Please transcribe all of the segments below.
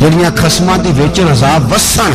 ਜਿਹੜੀਆਂ ਖਸਮਾਂ ਦੀ ਵਿੱਚ ਅਜ਼ਾਬ ਵਸਣ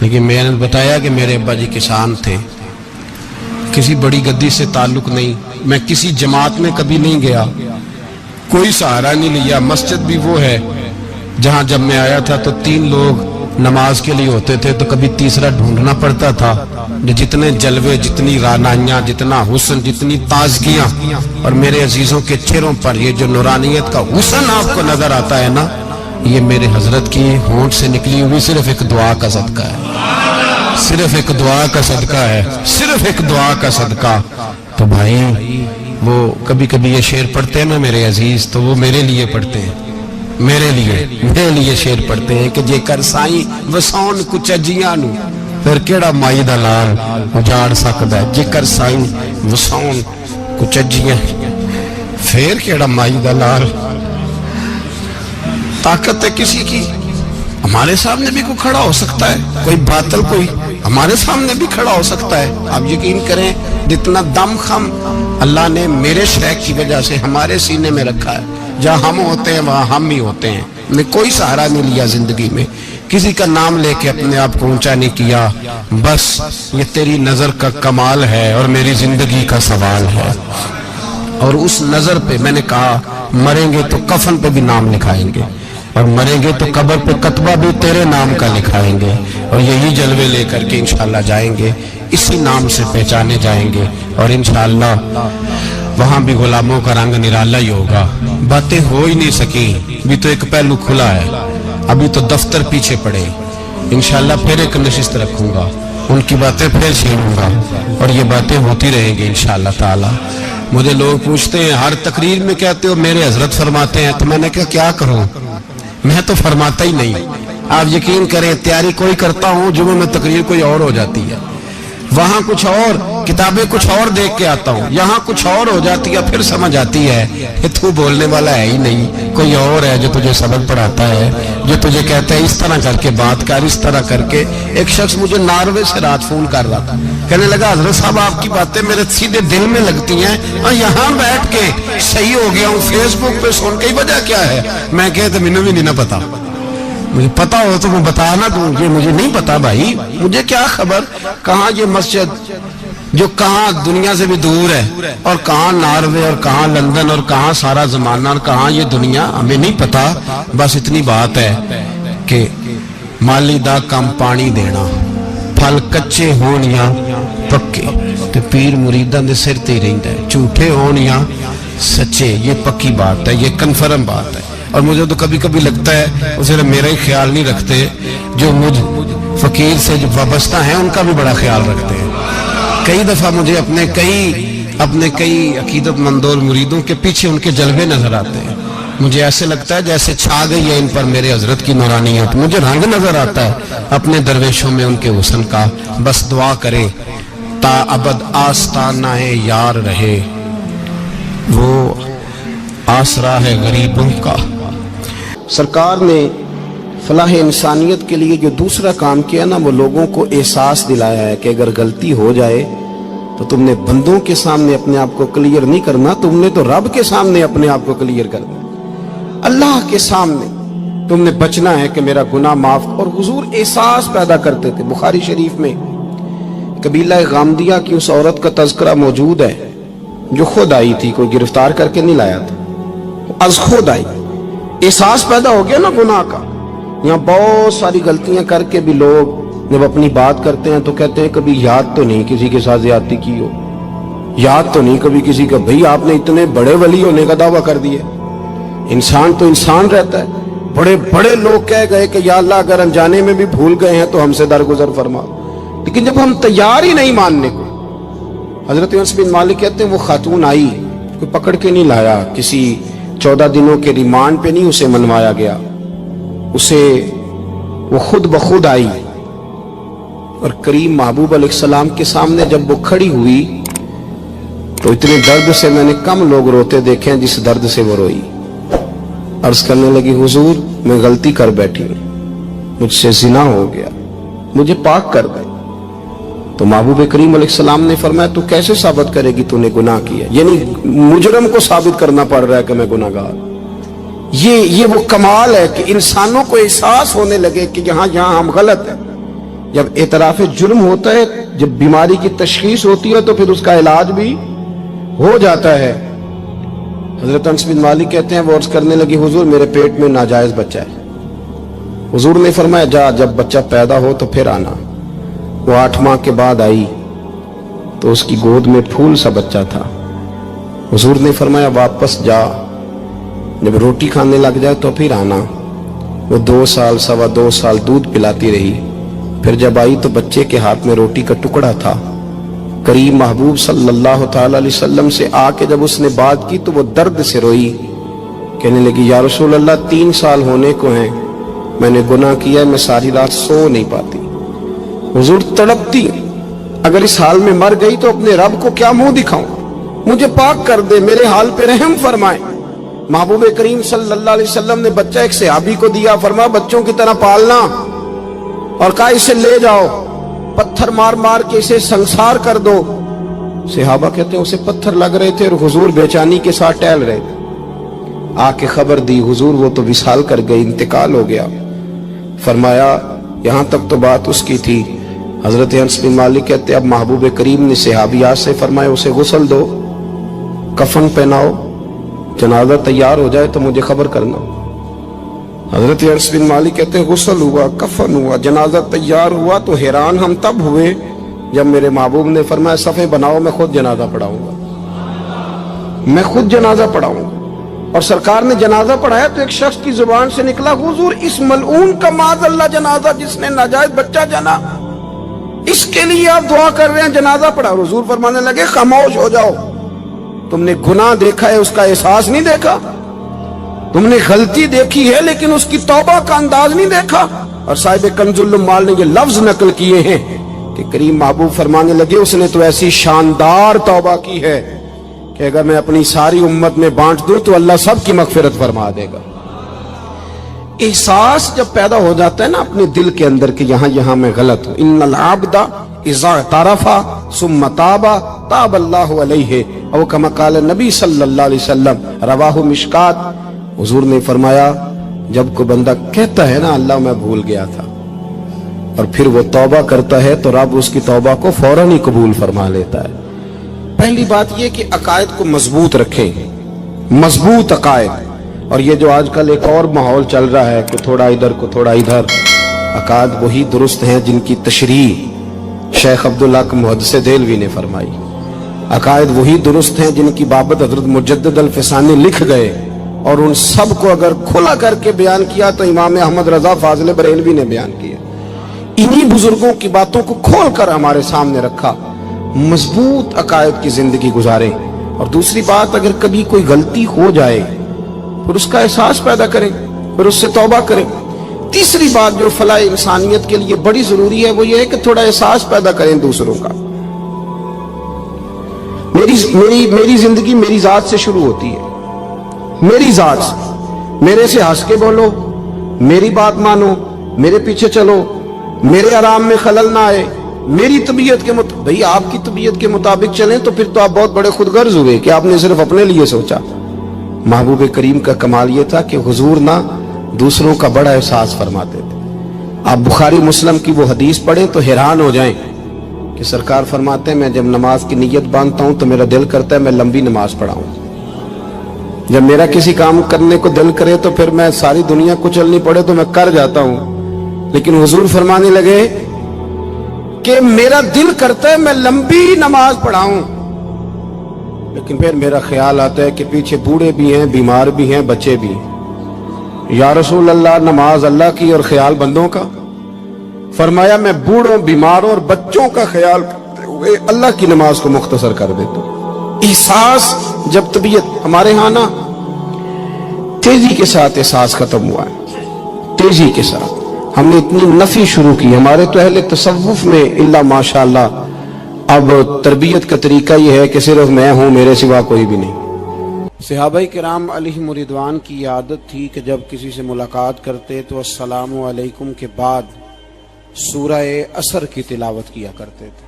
لیکن میں نے بتایا کہ میرے ابا جی کسان تھے، کسی بڑی گدی سے تعلق نہیں، میں کسی جماعت میں کبھی نہیں گیا، کوئی سہارا نہیں لیا۔ مسجد بھی وہ ہے جہاں جب میں آیا تھا تو 3 لوگ نماز کے لیے ہوتے تھے، تو کبھی تیسرا ڈھونڈنا پڑتا تھا۔ جتنے جلوے، جتنی رانائیاں، جتنا حسن، جتنی تازگیاں، اور میرے عزیزوں کے چہروں پر یہ جو نورانیت کا حسن آپ کو نظر آتا ہے نا، یہ میرے حضرت کی ہونٹ سے نکلی ہوئی صرف ایک دعا کا صدقہ ہے، صرف ایک دعا کا صدقہ ہے، صرف ایک دعا کا صدقہ۔ تو بھائی وہ کبھی کبھی یہ شعر پڑھتے ہیں نا میرے عزیز، تو وہ میرے لیے پڑھتے ہیں، میرے لیے شعر پڑھتے ہیں کہ جے کر سائیں وسون کچھ اجیاں نو پھر کیڑا مائی دا لال اجاڑ سکدا ہے، جے کر سائیں وسون کچھ اجیاں پھر کیڑا مائی دا لال۔ طاقت ہے کسی کی، ہمارے سامنے بھی کوئی کھڑا ہو سکتا ہے، کوئی باطل کوئی ہمارے سامنے بھی کھڑا ہو سکتا ہے۔ آپ یقین کریں جتنا دم خم اللہ نے میرے شیخ کی وجہ سے ہمارے سینے میں رکھا ہے، جہاں ہم ہوتے ہیں وہاں ہم ہی ہوتے ہیں۔ میں کوئی سہارا نہیں لیا زندگی میں، کسی کا نام لے کے اپنے آپ کو اونچا نہیں کیا، بس یہ تیری نظر کا کمال ہے اور میری زندگی کا سوال ہے۔ اور اس نظر پہ میں نے کہا مریں گے تو کفن پہ بھی نام لکھائیں گے، اور مریں گے تو قبر پہ کتبہ بھی تیرے نام کا لکھائیں گے، اور یہی جلوے لے کر کے انشاءاللہ جائیں گے، اسی نام سے پہچانے جائیں گے، اور انشاءاللہ وہاں بھی غلاموں کا رنگ نرالا ہی ہوگا۔ باتیں ہو ہی نہیں سکی، بھی تو ایک پہلو کھلا ہے، ابھی تو دفتر پیچھے پڑے، انشاءاللہ پھر ایک نشست رکھوں گا، ان کی باتیں پھر چھیڑوں گا، اور یہ باتیں ہوتی رہیں گی انشاءاللہ تعالی۔ مجھے لوگ پوچھتے ہیں ہر تقریر میں کہتے ہو میرے حضرت فرماتے ہیں، تو میں نے کہا کیا کروں، میں تو فرماتا ہی نہیں۔ آپ یقین کریں تیاری کوئی کرتا ہوں، جمعہ میں تقریر کوئی اور ہو جاتی ہے، وہاں کچھ اور، کتابیں کچھ اور دیکھ کے آتا ہوں، یہاں کچھ اور ہو جاتی ہے، پھر سمجھ آتی ہے کہ تو بولنے والا ہے ہی نہیں، کوئی اور ہے جو تجھے سبق پڑھاتا ہے، جو تجھے کہتا ہے اس طرح کر کے بات کر، اس طرح کر کے۔ ایک شخص مجھے ناروے سے رات فون کر رہا تھا، کہنے لگا حضرت صاحب آپ کی باتیں میرے سیدھے دل میں لگتی ہیں، اور یہاں بیٹھ کے صحیح ہو گیا ہوں، فیس بک پہ سن کے وجہ کیا ہے؟ میں کہتا مینوں بھی نہیں نہ پتا، مجھے پتا ہو تو میں بتا نہ دوں، یہ مجھے نہیں پتا بھائی، مجھے کیا خبر کہاں یہ مسجد جو کہاں دنیا سے بھی دور ہے، اور کہاں ناروے، اور کہاں لندن، اور کہاں سارا زمانہ، اور کہاں یہ دنیا، ہمیں نہیں پتا۔ بس اتنی بات ہے کہ مالی دا کم پانی دینا، پھل کچے ہون یا پکے، تو پیر مریداں دے سر تے ہی رہندا ہے، جھوٹے ہون یا سچے، یہ پکی بات ہے، یہ کنفرم بات ہے۔ اور مجھے تو کبھی کبھی لگتا ہے وہ صرف میرا ہی خیال نہیں رکھتے، جو مجھ فقیر سے جو وابستہ ہیں ان کا بھی بڑا خیال رکھتے ہیں۔ کئی دفعہ مجھے اپنے کئی عقیدت مندوں اور مریدوں کے پیچھے ان کے جلوے نظر آتے ہیں، مجھے ایسے لگتا ہے جیسے چھا گئی ہے ان پر میرے حضرت کی نورانیت، مجھے رنگ نظر آتا ہے اپنے درویشوں میں ان کے حسن کا۔ بس دعا کریں تا ابد آستانہ یار رہے، وہ آسرا ہے غریبوں کا۔ سرکار نے فلاح انسانیت کے لیے جو دوسرا کام کیا نا، وہ لوگوں کو احساس دلایا ہے کہ اگر غلطی ہو جائے تو تم نے بندوں کے سامنے اپنے آپ کو کلیئر نہیں کرنا، تم نے تو رب کے سامنے اپنے آپ کو کلیئر کرنا، اللہ کے سامنے تم نے بچنا ہے کہ میرا گناہ معاف۔ اور حضور احساس پیدا کرتے تھے۔ بخاری شریف میں قبیلہ غامدیہ کی اس عورت کا تذکرہ موجود ہے جو خود آئی تھی، کوئی گرفتار کر کے نہیں لایا تھا، از خود آئی، احساس پیدا ہو گیا نا گناہ کا۔ یہاں بہت ساری غلطیاں کر کے بھی لوگ جب اپنی بات کرتے ہیں تو کہتے ہیں کبھی یاد تو نہیں کسی کے ساتھ زیادتی کی ہو، یاد تو نہیں کبھی کسی کا، بھئی آپ نے اتنے بڑے ولی ہونے کا دعویٰ کر دیا۔ انسان تو انسان رہتا ہے، بڑے بڑے لوگ کہہ گئے کہ یا اللہ اگر انجانے میں بھی بھول گئے ہیں تو ہم سے درگزر فرما، لیکن جب ہم تیار ہی نہیں ماننے کو۔ حضرت انس بن مالک کہتے ہیں وہ خاتون آئی، کوئی پکڑ کے نہیں لایا، کسی 14 دنوں کے ریمانڈ پہ نہیں اسے منوایا گیا، اسے وہ خود بخود آئی، اور کریم محبوب علیہ السلام کے سامنے جب وہ کھڑی ہوئی تو اتنے درد سے میں نے کم لوگ روتے دیکھے ہیں جس درد سے وہ روئی۔ عرض کرنے لگی حضور میں غلطی کر بیٹھی ہوں، مجھ سے زنا ہو گیا، مجھے پاک کر دے۔ تو محبوب کریم علیہ السلام نے فرمایا تو کیسے ثابت کرے گی تو نے گناہ کیا؟ یعنی مجرم کو ثابت کرنا پڑ رہا ہے کہ میں گناہ گار۔ یہ وہ کمال ہے کہ انسانوں کو احساس ہونے لگے کہ یہاں ہم غلط ہیں، جب اعتراف جرم ہوتا ہے، جب بیماری کی تشخیص ہوتی ہے تو پھر اس کا علاج بھی ہو جاتا ہے۔ حضرت انس بن مالک کہتے ہیں وہ عرض کرنے لگی حضور میرے پیٹ میں ناجائز بچہ ہے۔ حضور نے فرمایا جا جب بچہ پیدا ہو تو پھر آنا۔ وہ 8 ماہ کے بعد آئی تو اس کی گود میں پھول سا بچہ تھا۔ حضور نے فرمایا واپس جا، جب روٹی کھانے لگ جائے تو پھر آنا۔ وہ 2 سال 2.25 سال دودھ پلاتی رہی، پھر جب آئی تو بچے کے ہاتھ میں روٹی کا ٹکڑا تھا۔ کریم محبوب صلی اللہ تعالی علیہ وسلم سے آ کے جب اس نے بات کی تو وہ درد سے روئی، کہنے لگی یا رسول اللہ 3 سال ہونے کو ہیں، میں نے گناہ کیا ہے، میں ساری رات سو نہیں پاتی۔ حضور تڑپتی، اگر اس حال میں مر گئی تو اپنے رب کو کیا منہ دکھاؤں، مجھے پاک کر دے، میرے حال پہ رحم فرمائے۔ محبوب کریم صلی اللہ علیہ وسلم نے بچہ ایک صحابی کو دیا، فرمایا بچوں کی طرح پالنا، اور کہا اسے لے جاؤ، پتھر مار مار کے اسے سنسار کر دو۔ صحابہ کہتے ہیں اسے پتھر لگ رہے تھے اور حضور بیچانی کے ساتھ ٹہل رہے تھے۔ آ کے خبر دی حضور وہ تو وصال کر گئی، انتقال ہو گیا۔ فرمایا یہاں تک تو بات اس کی تھی۔ حضرت انس بن مالک کہتے اب محبوب کریم نے صحابیات سے فرمایا اسے غسل دو، کفن پہناؤ، جنازہ تیار ہو جائے تو مجھے خبر کرنا۔ حضرت انس بن مالک کہتے ہیں غسل ہوا، کفن ہوا، جنازہ تیار ہوا تو حیران ہم تب ہوئے جب میرے محبوب نے فرمایا صفیں بناؤ، میں خود جنازہ پڑھاؤں گا، میں خود جنازہ پڑھاؤں گا۔ اور سرکار نے جنازہ پڑھایا تو ایک شخص کی زبان سے نکلا حضور اس ملعون کا معاذ اللہ جنازہ جس نے ناجائز بچہ جنا، اس کے لیے آپ دعا کر رہے ہیں، جنازہ پڑھا۔ حضور فرمانے لگے خاموش ہو جاؤ، تم نے گناہ دیکھا ہے اس کا احساس نہیں دیکھا، تم نے غلطی دیکھی ہے لیکن اس کی توبہ کا انداز نہیں دیکھا۔ اور صاحب کنز العمال نے یہ لفظ نقل کیے ہیں کہ کریم محبوب فرمانے لگے اس نے تو ایسی شاندار توبہ کی ہے کہ اگر میں اپنی ساری امت میں بانٹ دوں تو اللہ سب کی مغفرت فرما دے گا۔ احساس جب پیدا ہو جاتا ہے نا اپنے دل کے اندر کہ یہاں یہاں میں غلط ہوں، ان العبد اذا اعترف ثم تاب تاب اللہ علیہ، او کما قال نبی صلی اللہ علیہ وسلم، رواہ مشکات۔ حضور نے فرمایا جب کوئی بندہ کہتا ہے نا اللہ میں بھول گیا تھا اور پھر وہ توبہ کرتا ہے تو رب اس کی توبہ کو فوراً ہی قبول فرما لیتا ہے۔ پہلی بات یہ کہ عقائد کو مضبوط رکھیں، مضبوط عقائد۔ اور یہ جو آج کل ایک اور ماحول چل رہا ہے کہ تھوڑا ادھر کو تھوڑا ادھر، عقائد وہی درست ہیں جن کی تشریح شیخ عبداللہ محدث دہلوی نے فرمائی، عقائد وہی درست ہیں جن کی بابت حضرت مجدد الفسانی لکھ گئے، اور ان سب کو اگر کھلا کر کے بیان کیا تو امام احمد رضا فاضل بریلوی نے بیان کیا۔ انہی بزرگوں کی باتوں کو کھول کر ہمارے سامنے رکھا۔ مضبوط عقائد کی زندگی گزاریں۔ اور دوسری بات اگر کبھی کوئی غلطی ہو جائے پھر اس کا احساس پیدا کریں، پھر اس سے توبہ کریں۔ تیسری بات جو فلاح انسانیت کے لیے بڑی ضروری ہے وہ یہ ہے کہ تھوڑا احساس پیدا کریں دوسروں کا۔ میری زندگی میری ذات سے شروع ہوتی ہے، میری ذات سے، میرے سے ہنس کے بولو، میری بات مانو، میرے پیچھے چلو، میرے آرام میں خلل نہ آئے، میری طبیعت کے مطابق۔ بھئی آپ کی طبیعت کے مطابق چلیں تو پھر تو آپ بہت بڑے خود غرض ہوئے کہ آپ نے صرف اپنے لیے سوچا۔ محبوب کریم کا کمال یہ تھا کہ حضور نہ دوسروں کا بڑا احساس فرماتے تھے۔ آپ بخاری مسلم کی وہ حدیث پڑھیں تو حیران ہو جائیں کہ سرکار فرماتے ہیں میں جب نماز کی نیت باندھتا ہوں تو میرا دل کرتا ہے میں لمبی نماز پڑھاؤں، جب میرا کسی کام کرنے کو دل کرے تو پھر میں ساری دنیا کچلنی پڑے تو میں کر جاتا ہوں، لیکن حضور فرمانے لگے کہ میرا دل کرتا ہے میں لمبی نماز پڑھاؤں، لیکن پھر میرا خیال آتا ہے کہ پیچھے بوڑھے بھی ہیں، بیمار بھی ہیں، بچے بھی ہیں۔ یا رسول اللہ نماز اللہ کی اور خیال بندوں کا؟ فرمایا میں بوڑھوں، بیماروں اور بچوں کا خیال کرتے ہوئے اللہ کی نماز کو مختصر کر دیتا ہوں۔ احساس جب طبیعت ہمارے ہاں نا تیزی کے ساتھ احساس ختم ہوا ہے، تیزی کے ساتھ ہم نے اتنی نفی شروع کی۔ ہمارے تو اہل تصوف میں اللہ ماشاءاللہ اب تربیت کا طریقہ یہ ہے کہ صرف میں ہوں، میرے سوا کوئی بھی نہیں۔ صحابہ کرام علیہم رضوان کی عادت تھی کہ جب کسی سے ملاقات کرتے تو السلام علیکم کے بعد سورہ عصر کی تلاوت کیا کرتے تھے۔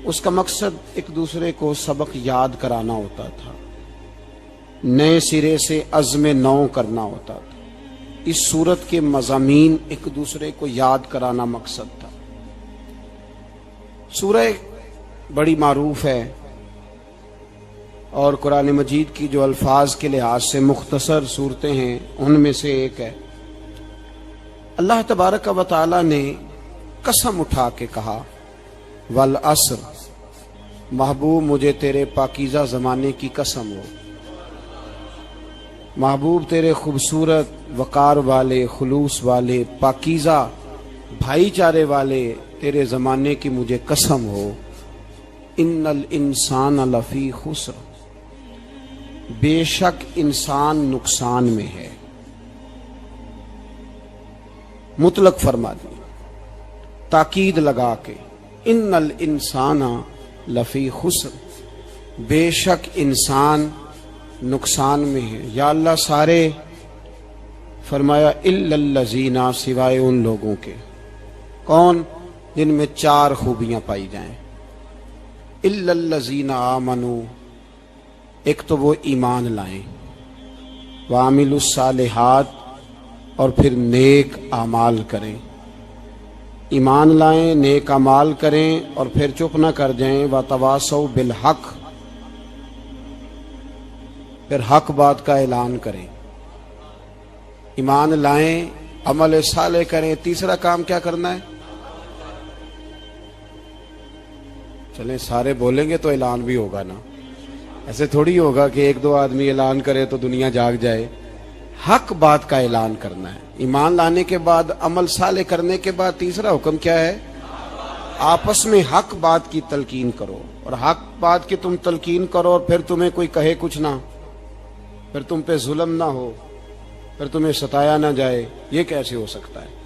اس کا مقصد ایک دوسرے کو سبق یاد کرانا ہوتا تھا، نئے سرے سے عزم نو کرنا ہوتا تھا۔ اس صورت کے مضامین ایک دوسرے کو یاد کرانا مقصد تھا۔ سورہ بڑی معروف ہے اور قرآن مجید کی جو الفاظ کے لحاظ سے مختصر صورتیں ہیں ان میں سے ایک ہے۔ اللہ تبارک و تعالی نے قسم اٹھا کے کہا والعصر، محبوب مجھے تیرے پاکیزہ زمانے کی قسم ہو، محبوب تیرے خوبصورت وقار والے، خلوص والے، پاکیزہ بھائی چارے والے تیرے زمانے کی مجھے قسم ہو، ان الانسان لفی خسر، بے شک انسان نقصان میں ہے۔ مطلق فرما دی، تاکید لگا کے، ان الانسان لفی خسر، بے شک انسان نقصان میں ہے۔ یا اللہ سارے، فرمایا الا الذین، سوائے ان لوگوں کے، کون؟ جن میں چار خوبیاں پائی جائیں۔ الا الذین آمنوا، ایک تو وہ ایمان لائیں، وعملوا الصالحات، اور پھر نیک اعمال کریں۔ ایمان لائیں، نیک اعمال کریں، اور پھر چپ نہ کر جائیں، وتواصوا بالحق، پھر حق بات کا اعلان کریں۔ ایمان لائیں، عمل صالح کریں، تیسرا کام کیا کرنا ہے؟ چلیں سارے بولیں گے تو اعلان بھی ہوگا نا، ایسے تھوڑی ہوگا کہ ایک دو آدمی اعلان کرے تو دنیا جاگ جائے۔ حق بات کا اعلان کرنا ہے۔ ایمان لانے کے بعد، عمل صالح کرنے کے بعد تیسرا حکم کیا ہے؟ آپس میں حق بات کی تلقین کرو، اور حق بات کی تم تلقین کرو اور پھر تمہیں کوئی کہے کچھ نہ، پھر تم پہ ظلم نہ ہو، پھر تمہیں ستایا نہ جائے، یہ کیسے ہو سکتا ہے؟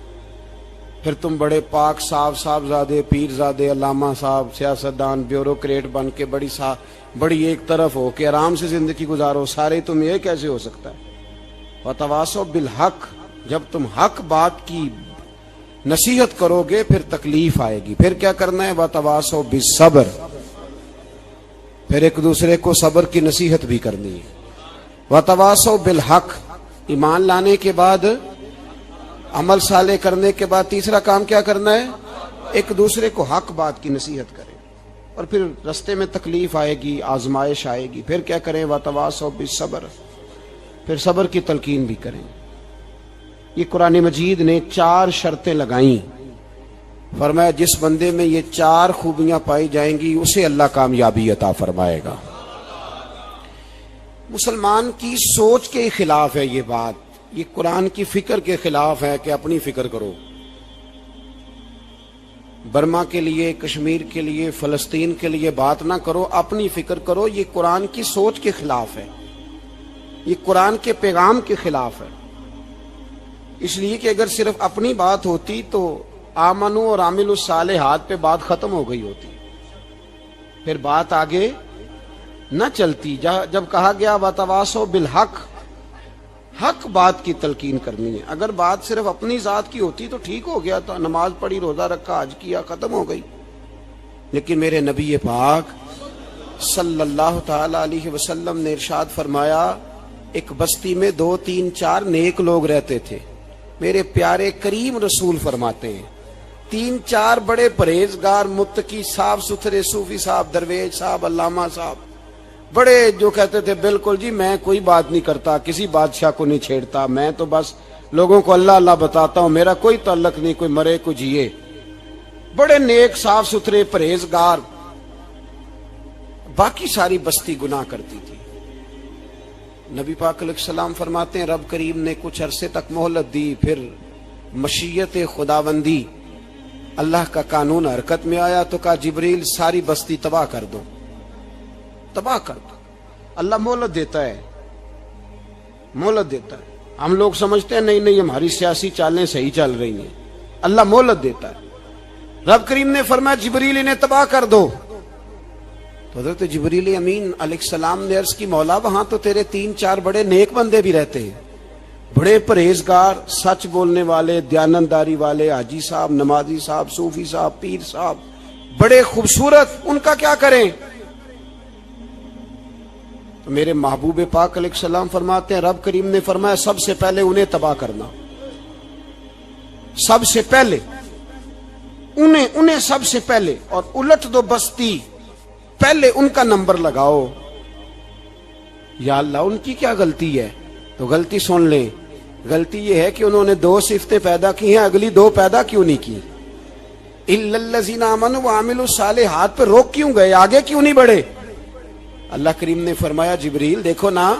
پھر تم بڑے پاک صاحبزادے، پیرزادے، علامہ صاحب، سیاستدان، بیوروکریٹ بن کے بڑی ایک طرف ہو کہ آرام سے زندگی گزارو سارے، تم یہ کیسے ہو سکتا ہے؟ وتواصوا بالحق، جب تم حق بات کی نصیحت کرو گے پھر تکلیف آئے گی، پھر کیا کرنا ہے؟ وتواصوا بالصبر، پھر ایک دوسرے کو صبر کی نصیحت بھی کرنی ہے۔ وتواصوا بالحق، ایمان لانے کے بعد، عمل صالح کرنے کے بعد تیسرا کام کیا کرنا ہے؟ ایک دوسرے کو حق بات کی نصیحت کریں، اور پھر رستے میں تکلیف آئے گی، آزمائش آئے گی، پھر کیا کریں؟ وتواصوا بالصبر، پھر صبر کی تلقین بھی کریں۔ یہ قرآن مجید نے 4 شرطیں لگائیں، فرمایا جس بندے میں یہ 4 خوبیاں پائی جائیں گی اسے اللہ کامیابی عطا فرمائے گا۔ مسلمان کی سوچ کے خلاف ہے یہ بات، یہ قرآن کی فکر کے خلاف ہے کہ اپنی فکر کرو، برما کے لیے، کشمیر کے لیے، فلسطین کے لیے بات نہ کرو، اپنی فکر کرو۔ یہ قرآن کی سوچ کے خلاف ہے، یہ قرآن کے پیغام کے خلاف ہے، اس لیے کہ اگر صرف اپنی بات ہوتی تو آمنو اور عاملوا الصالحات پہ بات ختم ہو گئی ہوتی، پھر بات آگے نہ چلتی۔ جب کہا گیا وتواصوا بالحق، حق بات کی تلقین کرنی ہے۔ اگر بات صرف اپنی ذات کی ہوتی تو ٹھیک ہو گیا تھا، نماز پڑھی، روزہ رکھا، حج کیا، ختم ہو گئی، لیکن میرے نبی پاک صلی اللہ تعالی علیہ وسلم نے ارشاد فرمایا، ایک بستی میں 2 3 4 نیک لوگ رہتے تھے۔ میرے پیارے کریم رسول فرماتے ہیں 3 4 بڑے پرہیزگار، متقی، صاف ستھرے صوفی صاحب، درویش صاحب، علامہ صاحب، بڑے جو کہتے تھے بالکل جی میں کوئی بات نہیں کرتا، کسی بادشاہ کو نہیں چھیڑتا، میں تو بس لوگوں کو اللہ اللہ بتاتا ہوں، میرا کوئی تعلق نہیں، کوئی مرے کوئی جیے، بڑے نیک، صاف ستھرے، پرہیزگار۔ باقی ساری بستی گناہ کرتی تھی۔ نبی پاک علیہ السلام فرماتے ہیں رب کریم نے کچھ عرصے تک مہلت دی، پھر مشیت خداوندی، اللہ کا قانون حرکت میں آیا تو کہا جبریل ساری بستی تباہ کر دو، تباہ کر دو۔ اللہ مہلت دیتا ہے، مہلت دیتا ہے۔ ہم لوگ سمجھتے ہیں نہیں ہماری سیاسی چالیں صحیح چل رہی ہیں، اللہ مہلت دیتا ہے۔ رب کریم نے فرمایا جبریل انہیں تباہ کر دو، تو حضرت جبریل امین علیہ السلام نے عرض کی مولا وہاں تو تیرے 3 4 بڑے نیک بندے بھی رہتے ہیں، بڑے پرہیزگار، سچ بولنے والے، دیانتداری والے، حاجی صاحب، نمازی صاحب، صوفی صاحب، پیر صاحب، بڑے خوبصورت، ان کا کیا کریں؟ تو میرے محبوب پاک علیہ السلام فرماتے ہیں رب کریم نے فرمایا سب سے پہلے انہیں تباہ کرنا۔ سب سے پہلے انہیں سب سے پہلے، اور الٹ دو بستی، پہلے ان کا نمبر لگاؤ۔ یا اللہ ان کی کیا غلطی ہے؟ تو غلطی سن لیں، غلطی یہ ہے کہ انہوں نے 2 صفتیں پیدا کی ہیں، اگلی 2 پیدا کیوں نہیں کی؟ الا الذین آمنوا وعملوا الصالحات پہ روک کیوں گئے؟ آگے کیوں نہیں بڑھے؟ اللہ کریم نے فرمایا جبریل دیکھو نا،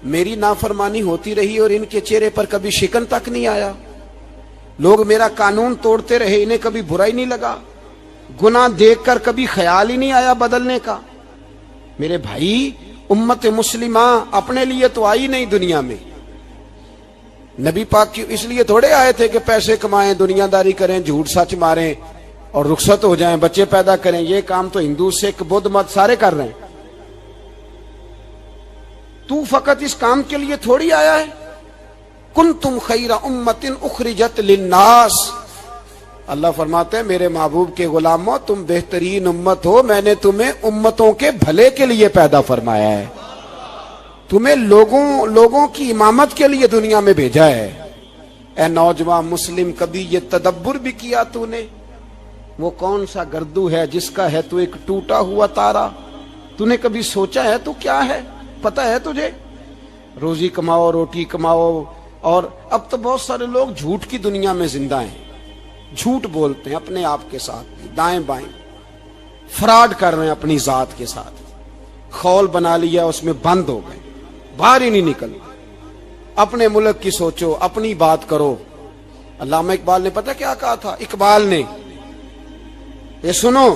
میری نافرمانی ہوتی رہی اور ان کے چہرے پر کبھی شکن تک نہیں آیا، لوگ میرا قانون توڑتے رہے، انہیں کبھی برا ہی نہیں لگا، گناہ دیکھ کر کبھی خیال ہی نہیں آیا بدلنے کا۔ میرے بھائی امت مسلمہ اپنے لیے تو آئی نہیں دنیا میں، نبی پاک کی اس لیے تھوڑے آئے تھے کہ پیسے کمائیں، دنیا داری کریں، جھوٹ سچ ماریں اور رخصت ہو جائیں، بچے پیدا کریں۔ یہ کام تو ہندو سکھ بدھ مت سارے کر رہے ہیں، تو فقط اس کام کے لیے تھوڑی آیا ہے۔ کنتم خیر امت اخرجت للناس، اللہ فرماتے ہیں میرے محبوب کے غلاموں تم بہترین امت ہو، میں نے تمہیں امتوں کے بھلے کے لیے پیدا فرمایا ہے، تمہیں لوگوں کی امامت کے لیے دنیا میں بھیجا ہے۔ اے نوجوان مسلم، کبھی یہ تدبر بھی کیا تو نے؟ وہ کون سا گردو ہے جس کا ہے تو ایک ٹوٹا ہوا تارا؟ تو نے کبھی سوچا ہے تو کیا ہے؟ پتہ ہے تجھے؟ روزی کماؤ، روٹی کماؤ، اور اب تو بہت سارے لوگ جھوٹ کی دنیا میں زندہ ہیں، جھوٹ بولتے ہیں اپنے آپ کے ساتھ، دائیں بائیں فراڈ کر رہے ہیں اپنی ذات کے ساتھ، خول بنا لیا اس میں بند ہو گئے، باہر ہی نہیں نکل۔ اپنے ملک کی سوچو، اپنی بات کرو۔ علامہ اقبال نے پتہ کیا کہا تھا؟ اقبال نے، یہ سنو،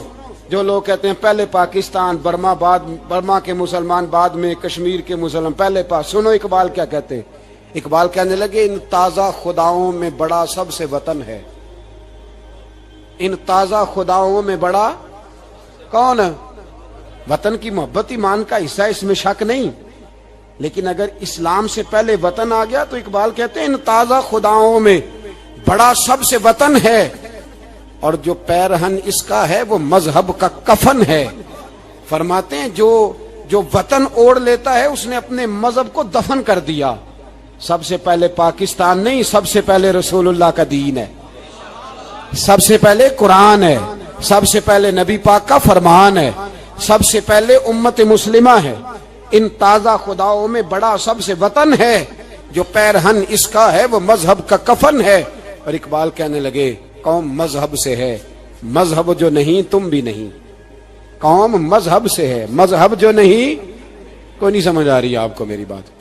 جو لوگ کہتے ہیں پہلے پاکستان، برما کے مسلمان بعد میں کشمیر کے مسلمان پہلے سنو اقبال کیا کہتے ہیں۔ اقبال کہنے لگے ان تازہ خداؤں میں بڑا سب سے وطن ہے، ان تازہ خداؤں میں بڑا کون؟ وطن کی محبت ایمان کا حصہ، اس میں شک نہیں، لیکن اگر اسلام سے پہلے وطن آ گیا تو اقبال کہتے ہیں ان تازہ خداؤں میں بڑا سب سے وطن ہے، اور جو پیرہن اس کا ہے وہ مذہب کا کفن ہے۔ فرماتے ہیں جو وطن اوڑھ لیتا ہے اس نے اپنے مذہب کو دفن کر دیا۔ سب سے پہلے پاکستان نہیں، سب سے پہلے رسول اللہ کا دین ہے، سب سے پہلے قرآن ہے، سب سے پہلے نبی پاک کا فرمان ہے، سب سے پہلے امت مسلمہ ہے۔ ان تازہ خداؤں میں بڑا سب سے وطن ہے، جو پیرہن اس کا ہے وہ مذہب کا کفن ہے۔ اور اقبال کہنے لگے قوم مذہب سے ہے، مذہب جو نہیں تم بھی نہیں، قوم مذہب سے ہے، مذہب جو نہیں، کوئی نہیں سمجھ آ رہی آپ کو میری بات؟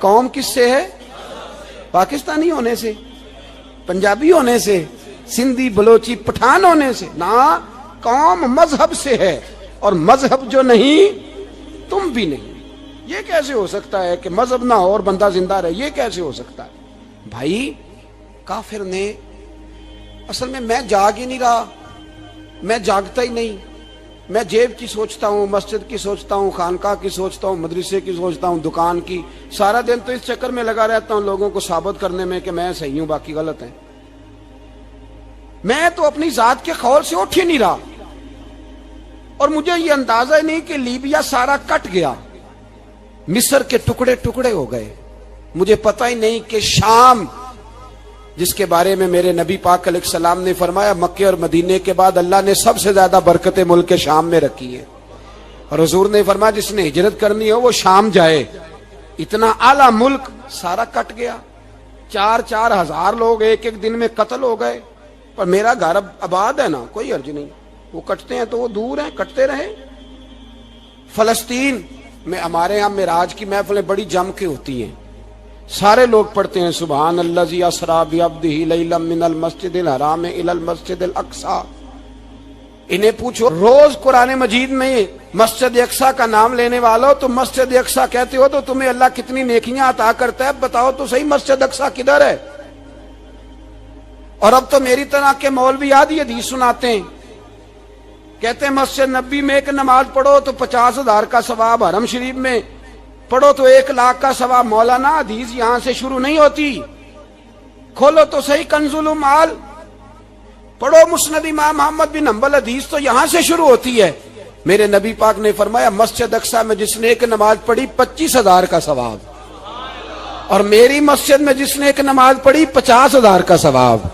قوم کس سے ہے؟ پاکستانی ہونے سے، پنجابی ہونے سے، سندھی بلوچی پٹھان ہونے سے نہ، قوم مذہب سے ہے، اور مذہب جو نہیں تم بھی نہیں۔ یہ کیسے ہو سکتا ہے کہ مذہب نہ ہو اور بندہ زندہ رہے؟ یہ کیسے ہو سکتا ہے؟ بھائی کافر نے اصل میں جاگ ہی نہیں رہا، میں جاگتا ہی نہیں، میں جیب کی سوچتا ہوں، مسجد کی سوچتا ہوں، خانقاہ کی سوچتا ہوں، مدرسے کی سوچتا ہوں، دکان کی، سارا دن تو اس چکر میں لگا رہتا ہوں لوگوں کو ثابت کرنے میں کہ میں صحیح ہوں باقی غلط ہیں۔ میں تو اپنی ذات کے خول سے اٹھ ہی نہیں رہا، اور مجھے یہ اندازہ ہی نہیں کہ لیبیا سارا کٹ گیا، مصر کے ٹکڑے ٹکڑے ہو گئے، مجھے پتہ ہی نہیں کہ شام، جس کے بارے میں میرے نبی پاک علیہ السلام نے فرمایا مکے اور مدینے کے بعد اللہ نے سب سے زیادہ برکتیں ملک کے شام میں رکھی ہے، اور حضور نے فرمایا جس نے ہجرت کرنی ہو وہ شام جائے۔ اتنا اعلیٰ ملک سارا کٹ گیا، 4 ہزار لوگ ایک دن میں قتل ہو گئے، پر میرا گھر آباد ہے نا، کوئی حرج نہیں، وہ کٹتے ہیں تو وہ دور ہیں، کٹتے رہے۔ فلسطین میں ہمارے ہاں معراج کی محفلیں بڑی جم کے ہوتی ہیں، سارے لوگ پڑھتے ہیں سبحان الذی اسریٰ بعبدہ لیلا من المسجد الحرام الی المسجد الاقصی۔ انہیں پوچھو روز قرآن مجید میں مسجد اقصی کا نام لینے والو تو مسجد اقصی کہتے ہو تو تمہیں اللہ کتنی نیکیاں عطا کرتا ہے، بتاؤ تو صحیح مسجد اقصی کدھر ہے؟ اور اب تو میری طرح کے مولوی آدھی حدیث سناتے ہیں، کہتے ہیں مسجد نبی میں ایک نماز پڑھو تو 50,000 کا ثواب، حرم شریف میں پڑھو تو 1,00,000 کا ثواب۔ مولانا حدیث یہاں سے شروع نہیں ہوتی، کھولو تو صحیح کنز المال، پڑھو مسند امام محمد بن حنبل، حدیث تو یہاں سے شروع ہوتی ہے۔ میرے نبی پاک نے فرمایا مسجد اقصی میں جس نے ایک نماز پڑھی 25,000 کا ثواب۔ اور میری مسجد میں جس نے ایک نماز پڑھی 50,000 کا ثواب،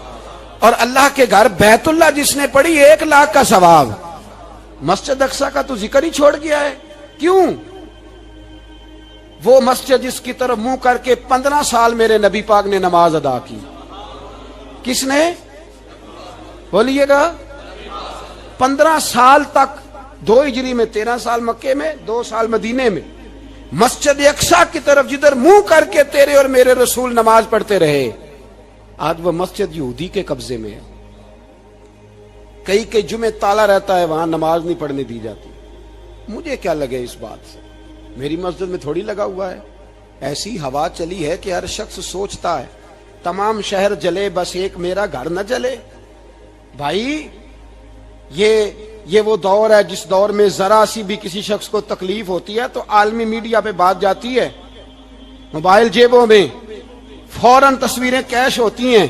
اور اللہ کے گھر بیت اللہ جس نے پڑھی 1,00,000 کا ثواب۔ مسجد اقصی کا تو ذکر ہی چھوڑ گیا ہے، کیوں؟ وہ مسجد جس کی طرف منہ کر کے 15 سال میرے نبی پاک نے نماز ادا کی، کس نے؟ بولیے گا 15 سال تک، 2 ہجری میں 13 سال مکے میں، 2 سال مدینے میں، مسجد اقصی کی طرف جدھر منہ کر کے تیرے اور میرے رسول نماز پڑھتے رہے، آج وہ مسجد یہودی کے قبضے میں ہے۔ کئی جمعے تالا رہتا ہے، وہاں نماز نہیں پڑھنے دی جاتی۔ مجھے کیا لگے اس بات سے، میری مسجد میں تھوڑی لگا ہوا ہے۔ ایسی ہوا چلی ہے کہ ہر شخص سوچتا ہے تمام شہر جلے بس ایک میرا گھر نہ جلے۔ بھائی یہ وہ دور ہے جس دور میں ذرا سی بھی کسی شخص کو تکلیف ہوتی ہے تو عالمی میڈیا پہ بات جاتی ہے، موبائل جیبوں میں فوراً تصویریں کیش ہوتی ہیں۔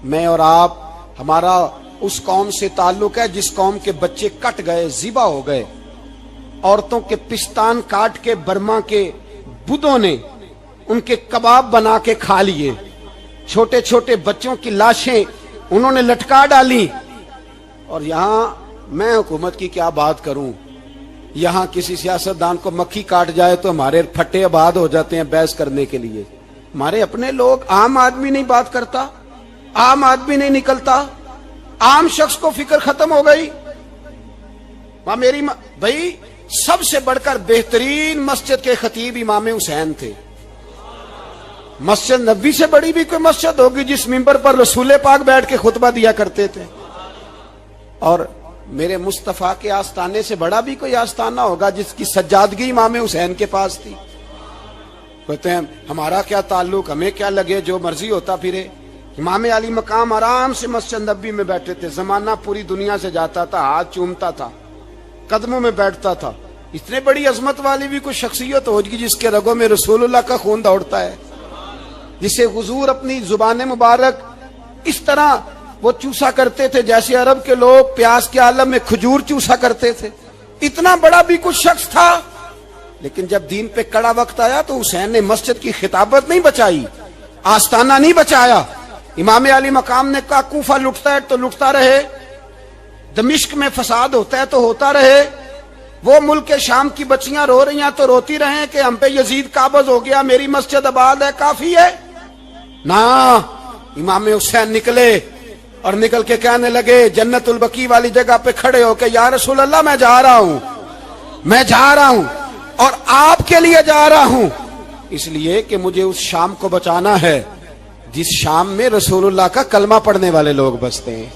میں اور آپ، ہمارا اس قوم سے تعلق ہے جس قوم کے بچے کٹ گئے، ذبح ہو گئے، عورتوں کے پستان کاٹ کے برما کے بدھوں نے ان کے کباب بنا کے کھا لیے، چھوٹے چھوٹے بچوں کی لاشیں انہوں نے لٹکا ڈالی۔ اور یہاں میں حکومت کی کیا بات کروں، یہاں کسی سیاستدان کو مکھی کاٹ جائے تو ہمارے پھٹے آباد ہو جاتے ہیں بحث کرنے کے لیے۔ ہمارے اپنے لوگ، عام آدمی نہیں بات کرتا، عام آدمی نہیں نکلتا، عام شخص کو فکر ختم ہو گئی۔ بھائی سب سے بڑھ کر بہترین مسجد کے خطیب امام حسین تھے۔ مسجد نبوی سے بڑی بھی کوئی مسجد ہوگی جس ممبر پر رسول پاک بیٹھ کے خطبہ دیا کرتے تھے؟ اور میرے مصطفیٰ کے آستانے سے بڑا بھی کوئی آستانہ ہوگا جس کی سجادگی امام حسین کے پاس تھی؟ کہتے ہیں ہمارا کیا تعلق، ہمیں کیا لگے، جو مرضی ہوتا پھرے۔ امام علی مقام آرام سے مسجد نبوی میں بیٹھے تھے، زمانہ پوری دنیا سے جاتا تھا، ہاتھ چومتا تھا، قدموں میں بیٹھتا تھا۔ اتنے بڑی عظمت والی بھی کوئی شخصیت ہوگی جس کے رگوں میں رسول اللہ کا خون دوڑتا ہے، جسے حضور اپنی زبان مبارک اس طرح وہ چوسا کرتے تھے جیسے عرب کے لوگ پیاس کے عالم میں کھجور چوسا کرتے تھے۔ اتنا بڑا بھی کچھ شخص تھا، لیکن جب دین پہ کڑا وقت آیا تو حسین نے مسجد کی خطابت نہیں بچائی، آستانہ نہیں بچایا۔ امام علی مقام نے کہا کوفہ لٹتا ہے تو لٹتا رہے، دمشق میں فساد ہوتا ہے تو ہوتا رہے، وہ ملک شام کی بچیاں رو رہی ہیں تو روتی رہیں کہ ہم پہ یزید قابض ہو گیا، میری مسجد آباد ہے، کافی ہے نا۔ امام حسین نکلے اور نکل کے کہنے لگے جنت البقیع والی جگہ پہ کھڑے ہو کے، یا رسول اللہ میں جا رہا ہوں اور آپ کے لیے جا رہا ہوں، اس لیے کہ مجھے اس شام کو بچانا ہے جس شام میں رسول اللہ کا کلمہ پڑھنے والے لوگ بستے ہیں۔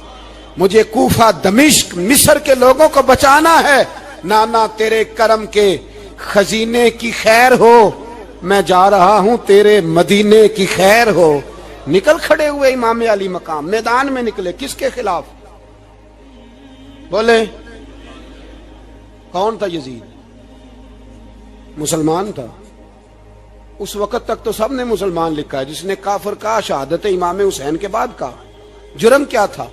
مجھے کوفہ، دمشق، مصر کے لوگوں کو بچانا ہے۔ نانا تیرے کرم کے خزینے کی خیر ہو، میں جا رہا ہوں تیرے مدینے کی خیر ہو۔ نکل کھڑے ہوئے امام علی مقام، میدان میں نکلے، کس کے خلاف؟ بولے کون تھا یزید؟ مسلمان تھا۔ اس وقت تک تو سب نے مسلمان لکھا ہے، جس نے کافر کہا شہادت امام حسین کے بعد کا جرم کیا تھا؟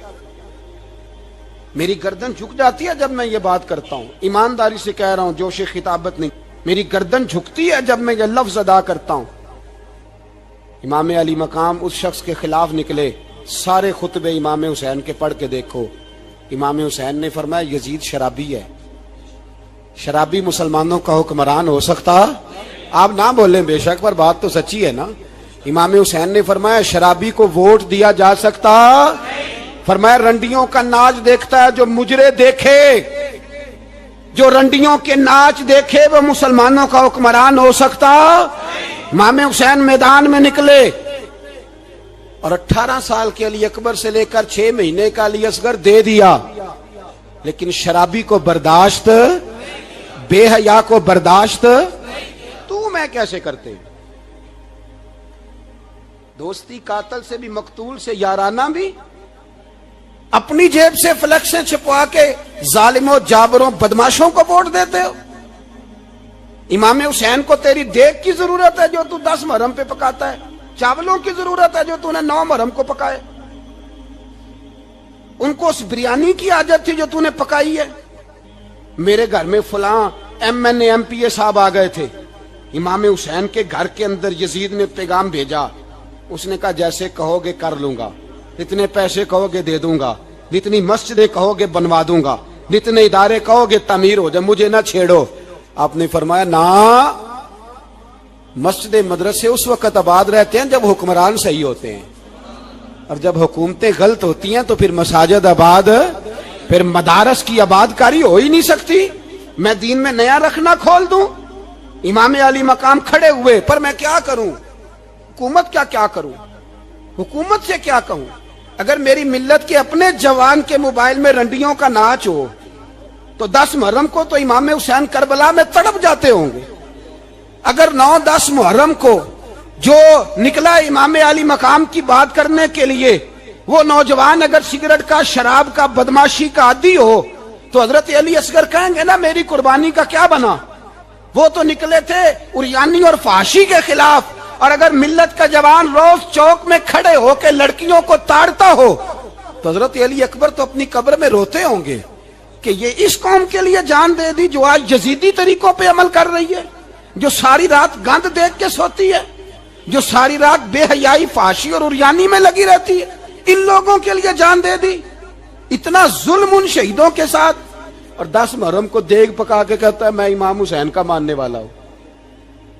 میری گردن جھک جاتی ہے جب میں یہ بات کرتا ہوں، ایمانداری سے کہہ رہا ہوں، جوش خطابت نہیں، میری گردن جھکتی ہے جب میں یہ لفظ ادا کرتا ہوں۔ امام علی مقام اس شخص کے خلاف نکلے، سارے خطبے امام حسین کے پڑھ کے دیکھو۔ امام حسین نے فرمایا یزید شرابی ہے، شرابی مسلمانوں کا حکمران ہو سکتا؟ آپ نہ بولیں بے شک، پر بات تو سچی ہے نا۔ امام حسین نے فرمایا شرابی کو ووٹ دیا جا سکتا؟ فرمایا رنڈیوں کا ناچ دیکھتا ہے جو مجرے دیکھے، جو رنڈیوں کے ناچ دیکھے وہ مسلمانوں کا حکمران ہو سکتا؟ امام حسین میدان میں نکلے اور 18 سال کے علی اکبر سے لے کر 6 مہینے کا علی اصغر دے دیا، لیکن شرابی کو برداشت، بے حیا کو برداشت تو میں کیسے کرتے؟ دوستی قاتل سے بھی، مقتول سے یارانہ بھی، اپنی جیب سے فلیکسیں چھپوا کے ظالموں، جابروں، بدماشوں کو ووٹ دیتے ہو۔ امام حسین کو تیری دیگ کی ضرورت ہے جو تو 10 محرم پہ پکاتا ہے، چاولوں کی ضرورت ہے جو تو نے 9 محرم کو پکائے، ان کو اس بریانی کی عادت تھی جو تو نے پکائی ہے۔ میرے گھر میں فلاں ایم این اے، ایم پی اے صاحب آ گئے تھے، امام حسین کے گھر کے اندر یزید نے پیغام بھیجا. اس نے کہا جیسے کہو گے کر لوں گا, جتنے پیسے کہو گے دے دوں گا, جتنی مسجدیں کہو گے بنوا دوں گا, جتنے ادارے کہو گے تعمیر ہو جائے, مجھے نہ چھیڑو. آپ نے فرمایا نا, مسجد مدرسے اس وقت آباد رہتے ہیں جب حکمران صحیح ہوتے ہیں, اور جب حکومتیں غلط ہوتی ہیں تو پھر مساجد آباد, پھر مدارس کی آباد کاری ہو ہی نہیں سکتی. میں دین میں نیا رکھنا کھول دوں, امام علی مقام کھڑے ہوئے, پر میں کیا کروں, حکومت کیا کروں, حکومت سے کیا کہوں. اگر میری ملت کے اپنے جوان کے موبائل میں رنڈیوں کا ناچ ہو تو 10 محرم کو تو امام حسین کربلا میں تڑپ جاتے ہوں گے. اگر 9-10 محرم کو جو نکلا امام علی مقام کی بات کرنے کے لیے, وہ نوجوان اگر سگریٹ کا, شراب کا, بدماشی کا عادی ہو تو حضرت علی اصغر کہیں گے نا میری قربانی کا کیا بنا. وہ تو نکلے تھے عریانی اور فحاشی کے خلاف, اور اگر ملت کا جوان روز چوک میں کھڑے ہو کے لڑکیوں کو تاڑتا ہو تو حضرت علی اکبر تو اپنی قبر میں روتے ہوں گے کہ یہ اس قوم کے لیے جان دے دی جو آج یزیدی طریقوں پہ عمل کر رہی ہے, جو ساری رات گند دیکھ کے سوتی ہے, جو ساری رات بے حیائی, فحاشی اور عریانی میں لگی رہتی ہے. ان لوگوں کے لیے جان دے دی. اتنا ظلم ان شہیدوں کے ساتھ, اور 10 محرم کو دیگ پکا کے کہتا ہے میں امام حسین کا ماننے والا ہوں,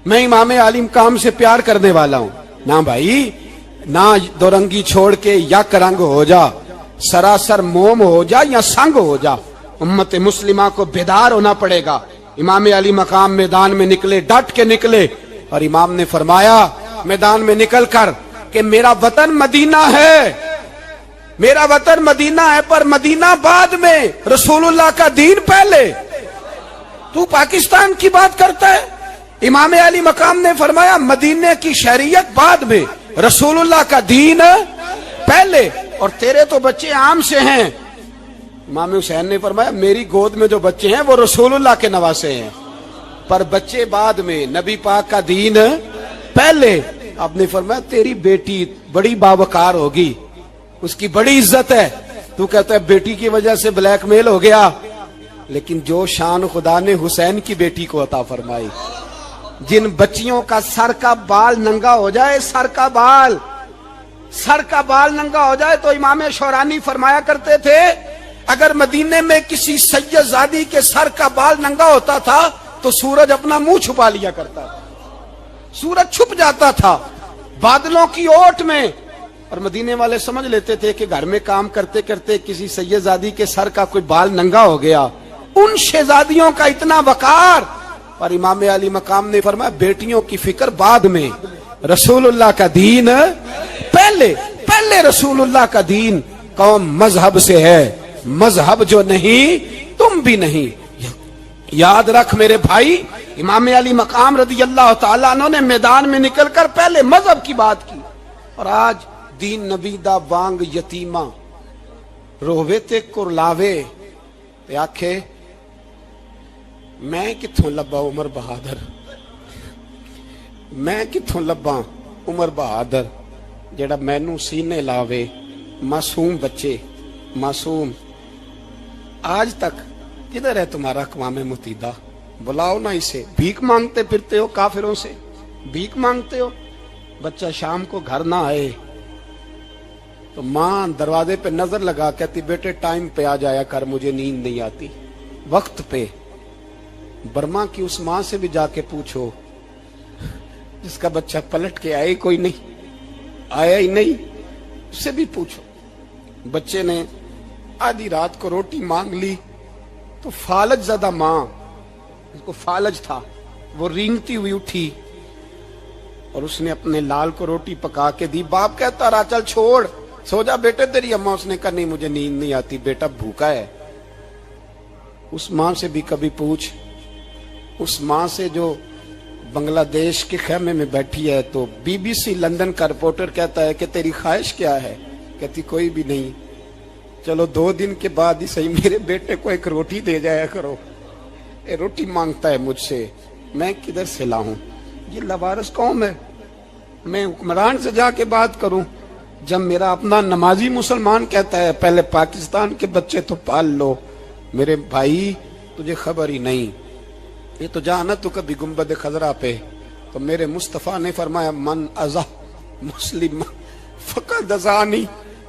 میں امام علی مقام سے پیار کرنے والا ہوں. نہ بھائی, نہ دو رنگی چھوڑ کے یک رنگ ہو جا, سراسر موم ہو جا یا سنگ ہو جا. امت مسلمہ کو بیدار ہونا پڑے گا. امام علی مقام میدان میں نکلے, ڈٹ کے نکلے, اور امام نے فرمایا میدان میں نکل کر کہ میرا وطن مدینہ ہے, میرا وطن مدینہ ہے, پر مدینہ بعد میں, رسول اللہ کا دین پہلے. تو پاکستان کی بات کرتا ہے. امام علی مقام نے فرمایا مدینے کی شریعت بعد میں, رسول اللہ کا دین پہلے, اور تیرے تو بچے عام سے ہیں. امام حسین نے فرمایا میری گود میں جو بچے ہیں وہ رسول اللہ کے نواسے ہیں, پر بچے بعد میں, نبی پاک کا دین پہلے. آپ نے فرمایا تیری بیٹی بڑی باوقار ہوگی, اس کی بڑی عزت ہے, تو کہتا ہے بیٹی کی وجہ سے بلیک میل ہو گیا, لیکن جو شان خدا نے حسین کی بیٹی کو عطا فرمائی, جن بچیوں کا سر کا بال ننگا ہو جائے, سر کا بال ننگا ہو جائے, تو امام شورانی فرمایا کرتے تھے اگر مدینے میں کسی سید زادی کے سر کا بال ننگا ہوتا تھا تو سورج اپنا منہ چھپا لیا کرتا تھا, سورج چھپ جاتا تھا بادلوں کی اوٹ میں, اور مدینے والے سمجھ لیتے تھے کہ گھر میں کام کرتے کرتے کسی سید زادی کے سر کا کوئی بال ننگا ہو گیا. ان شہزادیوں کا اتنا وقار, اور امام علی مقام نے فرمایا بیٹیوں کی فکر بعد میں, رسول اللہ کا دین پہلے. پہلے رسول اللہ کا دین. قوم مذہب سے ہے, مذہب جو نہیں تم بھی نہیں. یاد رکھ میرے بھائی, امام علی مقام رضی اللہ تعالیٰ عنہ نے میدان میں نکل کر پہلے مذہب کی بات کی, اور آج دین نبی دا وانگ یتیمہ رووے تے کرلاوے تے آکھے میں کتھوں لبا عمر بہادر, میں کتھوں لبا عمر بہادر جیڑا مینوں سینے لاوے. معصوم بچے, معصوم. آج تک کدھر ہے تمہارا اقوام متحدہ؟ بلاؤ نا اسے. بھیک مانگتے پھرتے ہو, کافروں سے بھیک مانگتے ہو. بچہ شام کو گھر نہ آئے تو ماں دروازے پہ نظر لگا کہتی بیٹے ٹائم پہ آ جایا کر, مجھے نیند نہیں آتی, وقت پہ. برما کی اس ماں سے بھی جا کے پوچھو جس کا بچہ پلٹ کے آئے کوئی نہیں, آیا ہی نہیں, اس سے بھی پوچھو. بچے نے آدھی رات کو روٹی مانگ لی تو فالج زدہ ماں, اس کو فالج تھا, وہ رینگتی ہوئی اٹھی اور اس نے اپنے لال کو روٹی پکا کے دی. باپ کہتا رہا چل چھوڑ, سو جا بیٹے تیری اماں. اس نے کہا نہیں مجھے نیند نہیں آتی, بیٹا بھوکا ہے. اس ماں سے بھی کبھی پوچھ, اس ماں سے جو بنگلہ دیش کے خیمے میں بیٹھی ہے تو بی بی سی لندن کا رپورٹر کہتا ہے کہ تیری خواہش کیا ہے؟ کہتی کوئی بھی نہیں, چلو 2 دن کے بعد ہی صحیح میرے بیٹے کو ایک روٹی دے جایا کرو, اے روٹی مانگتا ہے مجھ سے, میں کدھر سے لاؤں؟ یہ لوارث قوم ہے. میں حکمران سے جا کے بات کروں جب میرا اپنا نمازی مسلمان کہتا ہے پہلے پاکستان کے بچے تو پال لو. میرے بھائی تجھے خبر ہی نہیں, یہ تو جانا تو کبھی گنبد خضرا پہ تو میرے مصطفیٰ نے فرمایا من ازا مسلم فقد ازانی،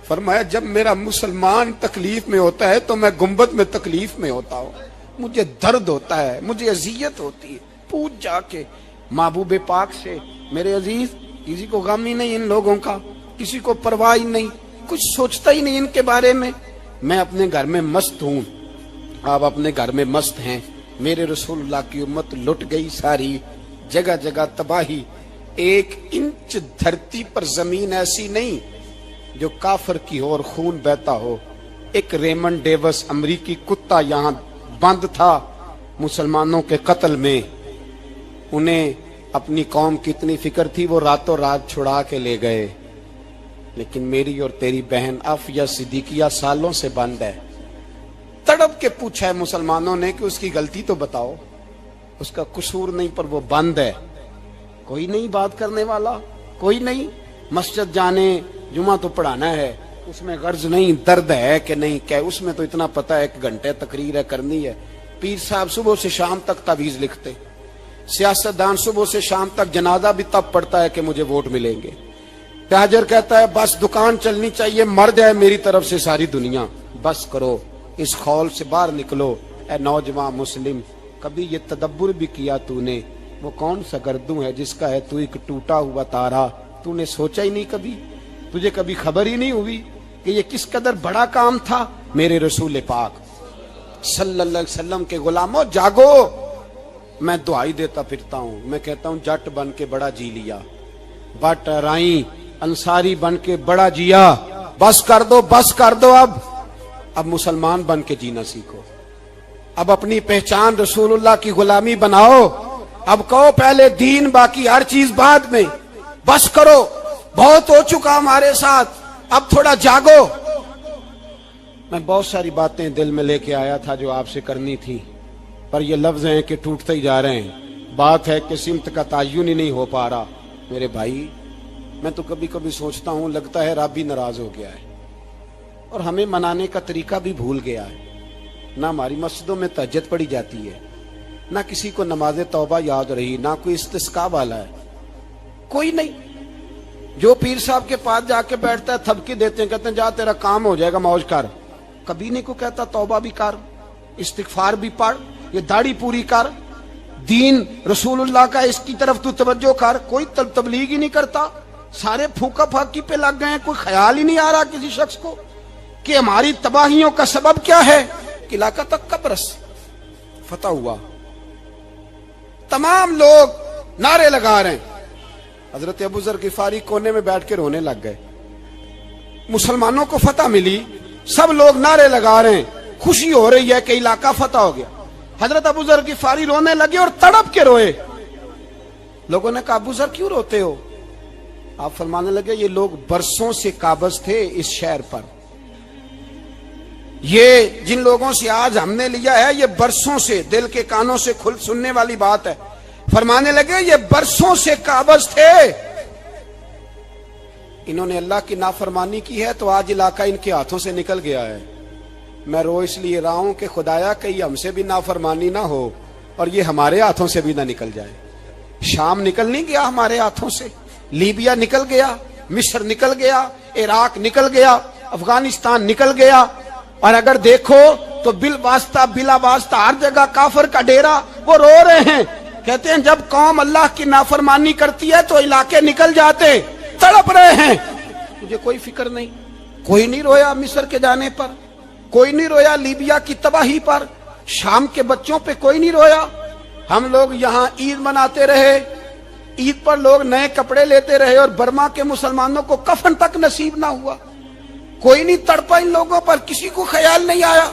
فرمایا جب میرا مسلمان تکلیف میں ہوتا ہے تو میں گنبد میں تکلیف میں ہوتا ہوں، مجھے درد ہوتا ہے، مجھے اذیت ہوتی ہے۔ پوچھ جا کے محبوب پاک سے، میرے عزیز کسی کو غم ہی نہیں ان لوگوں کا، کسی کو پرواہ ہی نہیں، کچھ سوچتا ہی نہیں ان کے بارے میں۔ میں اپنے گھر میں مست ہوں، آپ اپنے گھر میں مست ہیں۔ میرے رسول اللہ کی امت لٹ گئی ساری، جگہ جگہ تباہی، ایک انچ دھرتی پر زمین ایسی نہیں جو کافر کی ہو اور خون بہتا ہو۔ ایک ریمنڈ ڈیوس امریکی کتا یہاں بند تھا مسلمانوں کے قتل میں، انہیں اپنی قوم کی اتنی فکر تھی وہ راتوں رات چھڑا کے لے گئے، لیکن میری اور تیری بہن عافیہ صدیقیہ سالوں سے بند ہے۔ تڑپ کے پوچھا ہے مسلمانوں نے کہ اس کی غلطی تو بتاؤ، اس کا قصور نہیں پر وہ بند ہے، کوئی نہیں بات کرنے والا، کوئی نہیں۔ مسجد جانے جمعہ تو پڑھانا ہے، اس میں غرض نہیں درد ہے کہ نہیں کہ اس میں تو اتنا پتہ ہے 1 گھنٹے تقریر ہے کرنی ہے۔ پیر صاحب صبح سے شام تک تعویذ لکھتے، سیاستدان صبح سے شام تک جنازہ بھی تب پڑتا ہے کہ مجھے ووٹ ملیں گے۔ تاجر کہتا ہے بس دکان چلنی چاہیے، مر جائے میری طرف سے ساری دنیا، بس کرو، اس خول سے باہر نکلو۔ اے نوجوان مسلم، کبھی یہ تدبر بھی کیا تو نے وہ کون سا گردوں ہے جس کا ہے تو ایک ٹوٹا ہوا تارا؟ تو نے سوچا ہی نہیں کبھی، تجھے کبھی خبر ہی نہیں ہوئی کہ یہ کس قدر بڑا کام تھا؟ میرے رسول پاک صلی اللہ علیہ وسلم کے غلاموں جاگو۔ میں دعائی دیتا پھرتا ہوں، میں کہتا ہوں جٹ بن کے بڑا جی لیا، بٹ رائی انصاری بن کے بڑا جیا، بس کر دو، بس کر دو۔ اب مسلمان بن کے جینا سیکھو، اب اپنی پہچان رسول اللہ کی غلامی بناؤ، اب کہو پہلے دین باقی ہر چیز بعد میں، بس کرو، بہت ہو چکا ہمارے ساتھ، اب تھوڑا جاگو۔ میں بہت ساری باتیں دل میں لے کے آیا تھا جو آپ سے کرنی تھی، پر یہ لفظ ہیں کہ ٹوٹتے ہی جا رہے ہیں، بات ہے کہ سمت کا تعین ہی نہیں ہو پا رہا۔ میرے بھائی میں تو کبھی کبھی سوچتا ہوں لگتا ہے رب بھی ناراض ہو گیا ہے اور ہمیں منانے کا طریقہ بھی بھول گیا ہے۔ نہ ہماری مسجدوں میں تہجد پڑھی جاتی ہے، نہ کسی کو نماز توبہ یاد رہی، نہ کوئی استسقاء والا ہے، کوئی نہیں۔ جو پیر صاحب کے پاس جا کے بیٹھتا ہے تھپکی دیتے ہیں، کہتے ہیں جا تیرا کام ہو جائے گا موج کر، کبھی نہیں کو کہتا توبہ بھی کر، استغفار بھی پڑھ، یہ داڑھی پوری کر، دین رسول اللہ کا اس کی طرف تو توجہ کر۔ کوئی تبلیغ ہی نہیں کرتا، سارے پھونکا پھاکی پہ لگ گئے ہیں، کوئی خیال ہی نہیں آ رہا کسی شخص کو کہ ہماری تباہیوں کا سبب کیا ہے۔ کہ علاقہ تک قبرص فتح ہوا، تمام لوگ نعرے لگا رہے ہیں، حضرت ابو ذر غفاری کونے میں بیٹھ کے رونے لگ گئے۔ مسلمانوں کو فتح ملی، سب لوگ نعرے لگا رہے ہیں، خوشی ہو رہی ہے کہ علاقہ فتح ہو گیا۔ حضرت ابو ذر غفاری رونے لگے اور تڑپ کے روئے۔ لوگوں نے کہا ابو ذر کیوں روتے ہو؟ آپ فرمانے لگے یہ لوگ برسوں سے قابض تھے اس شہر پر، یہ جن لوگوں سے آج ہم نے لیا ہے یہ برسوں سے، دل کے کانوں سے کھل سننے والی بات ہے، فرمانے لگے یہ برسوں سے قابض تھے، انہوں نے اللہ کی نافرمانی کی ہے تو آج علاقہ ان کے ہاتھوں سے نکل گیا ہے۔ میں رو اس لیے رہا ہوں کہ خدایا کہیں ہم سے بھی نافرمانی نہ ہو اور یہ ہمارے ہاتھوں سے بھی نہ نکل جائے۔ شام نکل نہیں گیا ہمارے ہاتھوں سے، لیبیا نکل گیا، مصر نکل گیا، عراق نکل گیا، افغانستان نکل گیا، اور اگر دیکھو تو بالواسطہ بلا واسطہ ہر جگہ کافر کا ڈیرا، وہ رو رہے ہیں، کہتے ہیں جب قوم اللہ کی نافرمانی کرتی ہے تو علاقے نکل جاتے، تڑپ رہے ہیں۔ مجھے کوئی فکر نہیں، کوئی نہیں رویا مصر کے جانے پر، کوئی نہیں رویا لیبیا کی تباہی پر، شام کے بچوں پہ کوئی نہیں رویا۔ ہم لوگ یہاں عید مناتے رہے، عید پر لوگ نئے کپڑے لیتے رہے اور برما کے مسلمانوں کو کفن تک نصیب نہ ہوا، کوئی نہیں تڑپا ان لوگوں پر، کسی کو خیال نہیں آیا۔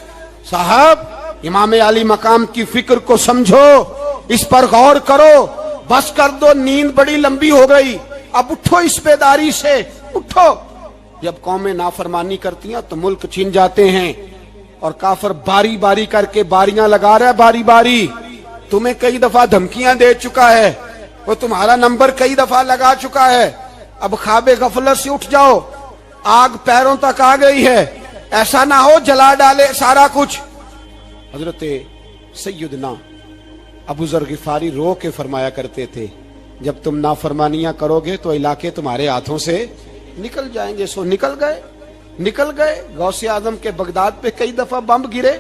صاحب امام علی مقام کی فکر کو سمجھو، اس پر غور کرو، بس کر دو، نیند بڑی لمبی ہو گئی، اب اٹھو اس بیداری سے، اٹھو۔ جب قومیں نافرمانی کرتی ہیں تو ملک چھن جاتے ہیں، اور کافر باری باری کر کے باریاں لگا رہا ہے، باری باری تمہیں کئی دفعہ دھمکیاں دے چکا ہے، وہ تمہارا نمبر کئی دفعہ لگا چکا ہے، اب خواب غفلت سے اٹھ جاؤ، آگ پیروں تک آ گئی ہے، ایسا نہ ہو جلا ڈالے سارا کچھ۔ حضرت سیدنا ابو ذر غفاری رو کے فرمایا کرتے تھے جب تم نافرمانیاں کرو گے تو علاقے تمہارے ہاتھوں سے نکل جائیں گے. سو نکل گئے. غوث اعظم کے بغداد پہ کئی دفعہ بم گرے.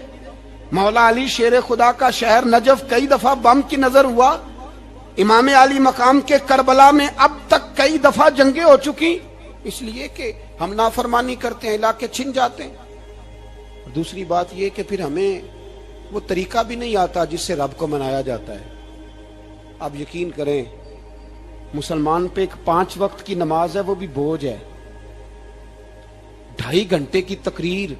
مولا علی شیر خدا کا شہر نجف کئی دفعہ بم کی نظر ہوا. امام علی مقام کے کربلا میں اب تک کئی دفعہ جنگیں ہو چکی, اس لیے کہ ہم نافرمانی کرتے ہیں, علاقے چھن جاتے ہیں. دوسری بات یہ کہ پھر ہمیں وہ طریقہ بھی نہیں آتا جس سے رب کو منایا جاتا ہے. آپ یقین کریں, مسلمان پہ ایک 5 وقت کی نماز ہے, وہ بھی بوجھ ہے. 2.5 گھنٹے کی تقریر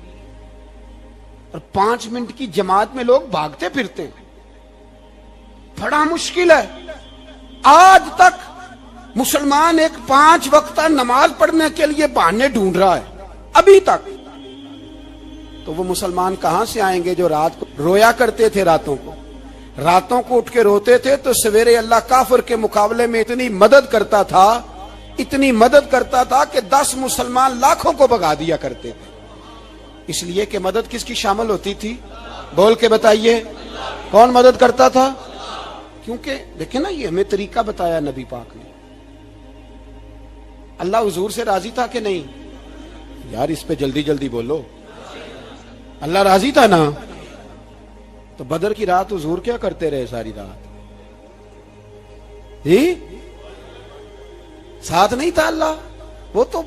اور 5 منٹ کی جماعت میں لوگ بھاگتے پھرتے ہیں, بڑا مشکل ہے. آج تک مسلمان ایک 5 وقتہ نماز پڑھنے کے لیے بہانے ڈھونڈ رہا ہے ابھی تک. تو وہ مسلمان کہاں سے آئیں گے جو رات کو رویا کرتے تھے, راتوں کو اٹھ کے روتے تھے تو سویرے اللہ کافر کے مقابلے میں اتنی مدد کرتا تھا کہ 10 مسلمان لاکھوں کو بھگا دیا کرتے تھے. اس لیے کہ مدد کس کی شامل ہوتی تھی؟ بول کے بتائیے, کون مدد کرتا تھا؟ کیونکہ دیکھیں نا, یہ ہمیں طریقہ بتایا نبی پاک نے. اللہ حضور سے راضی تھا کہ نہیں؟ یار اس پہ جلدی جلدی بولو. اللہ راضی تھا نا؟ تو بدر کی رات حضور کیا کرتے رہے ساری رات؟ جی ساتھ نہیں تھا اللہ؟ وہ تو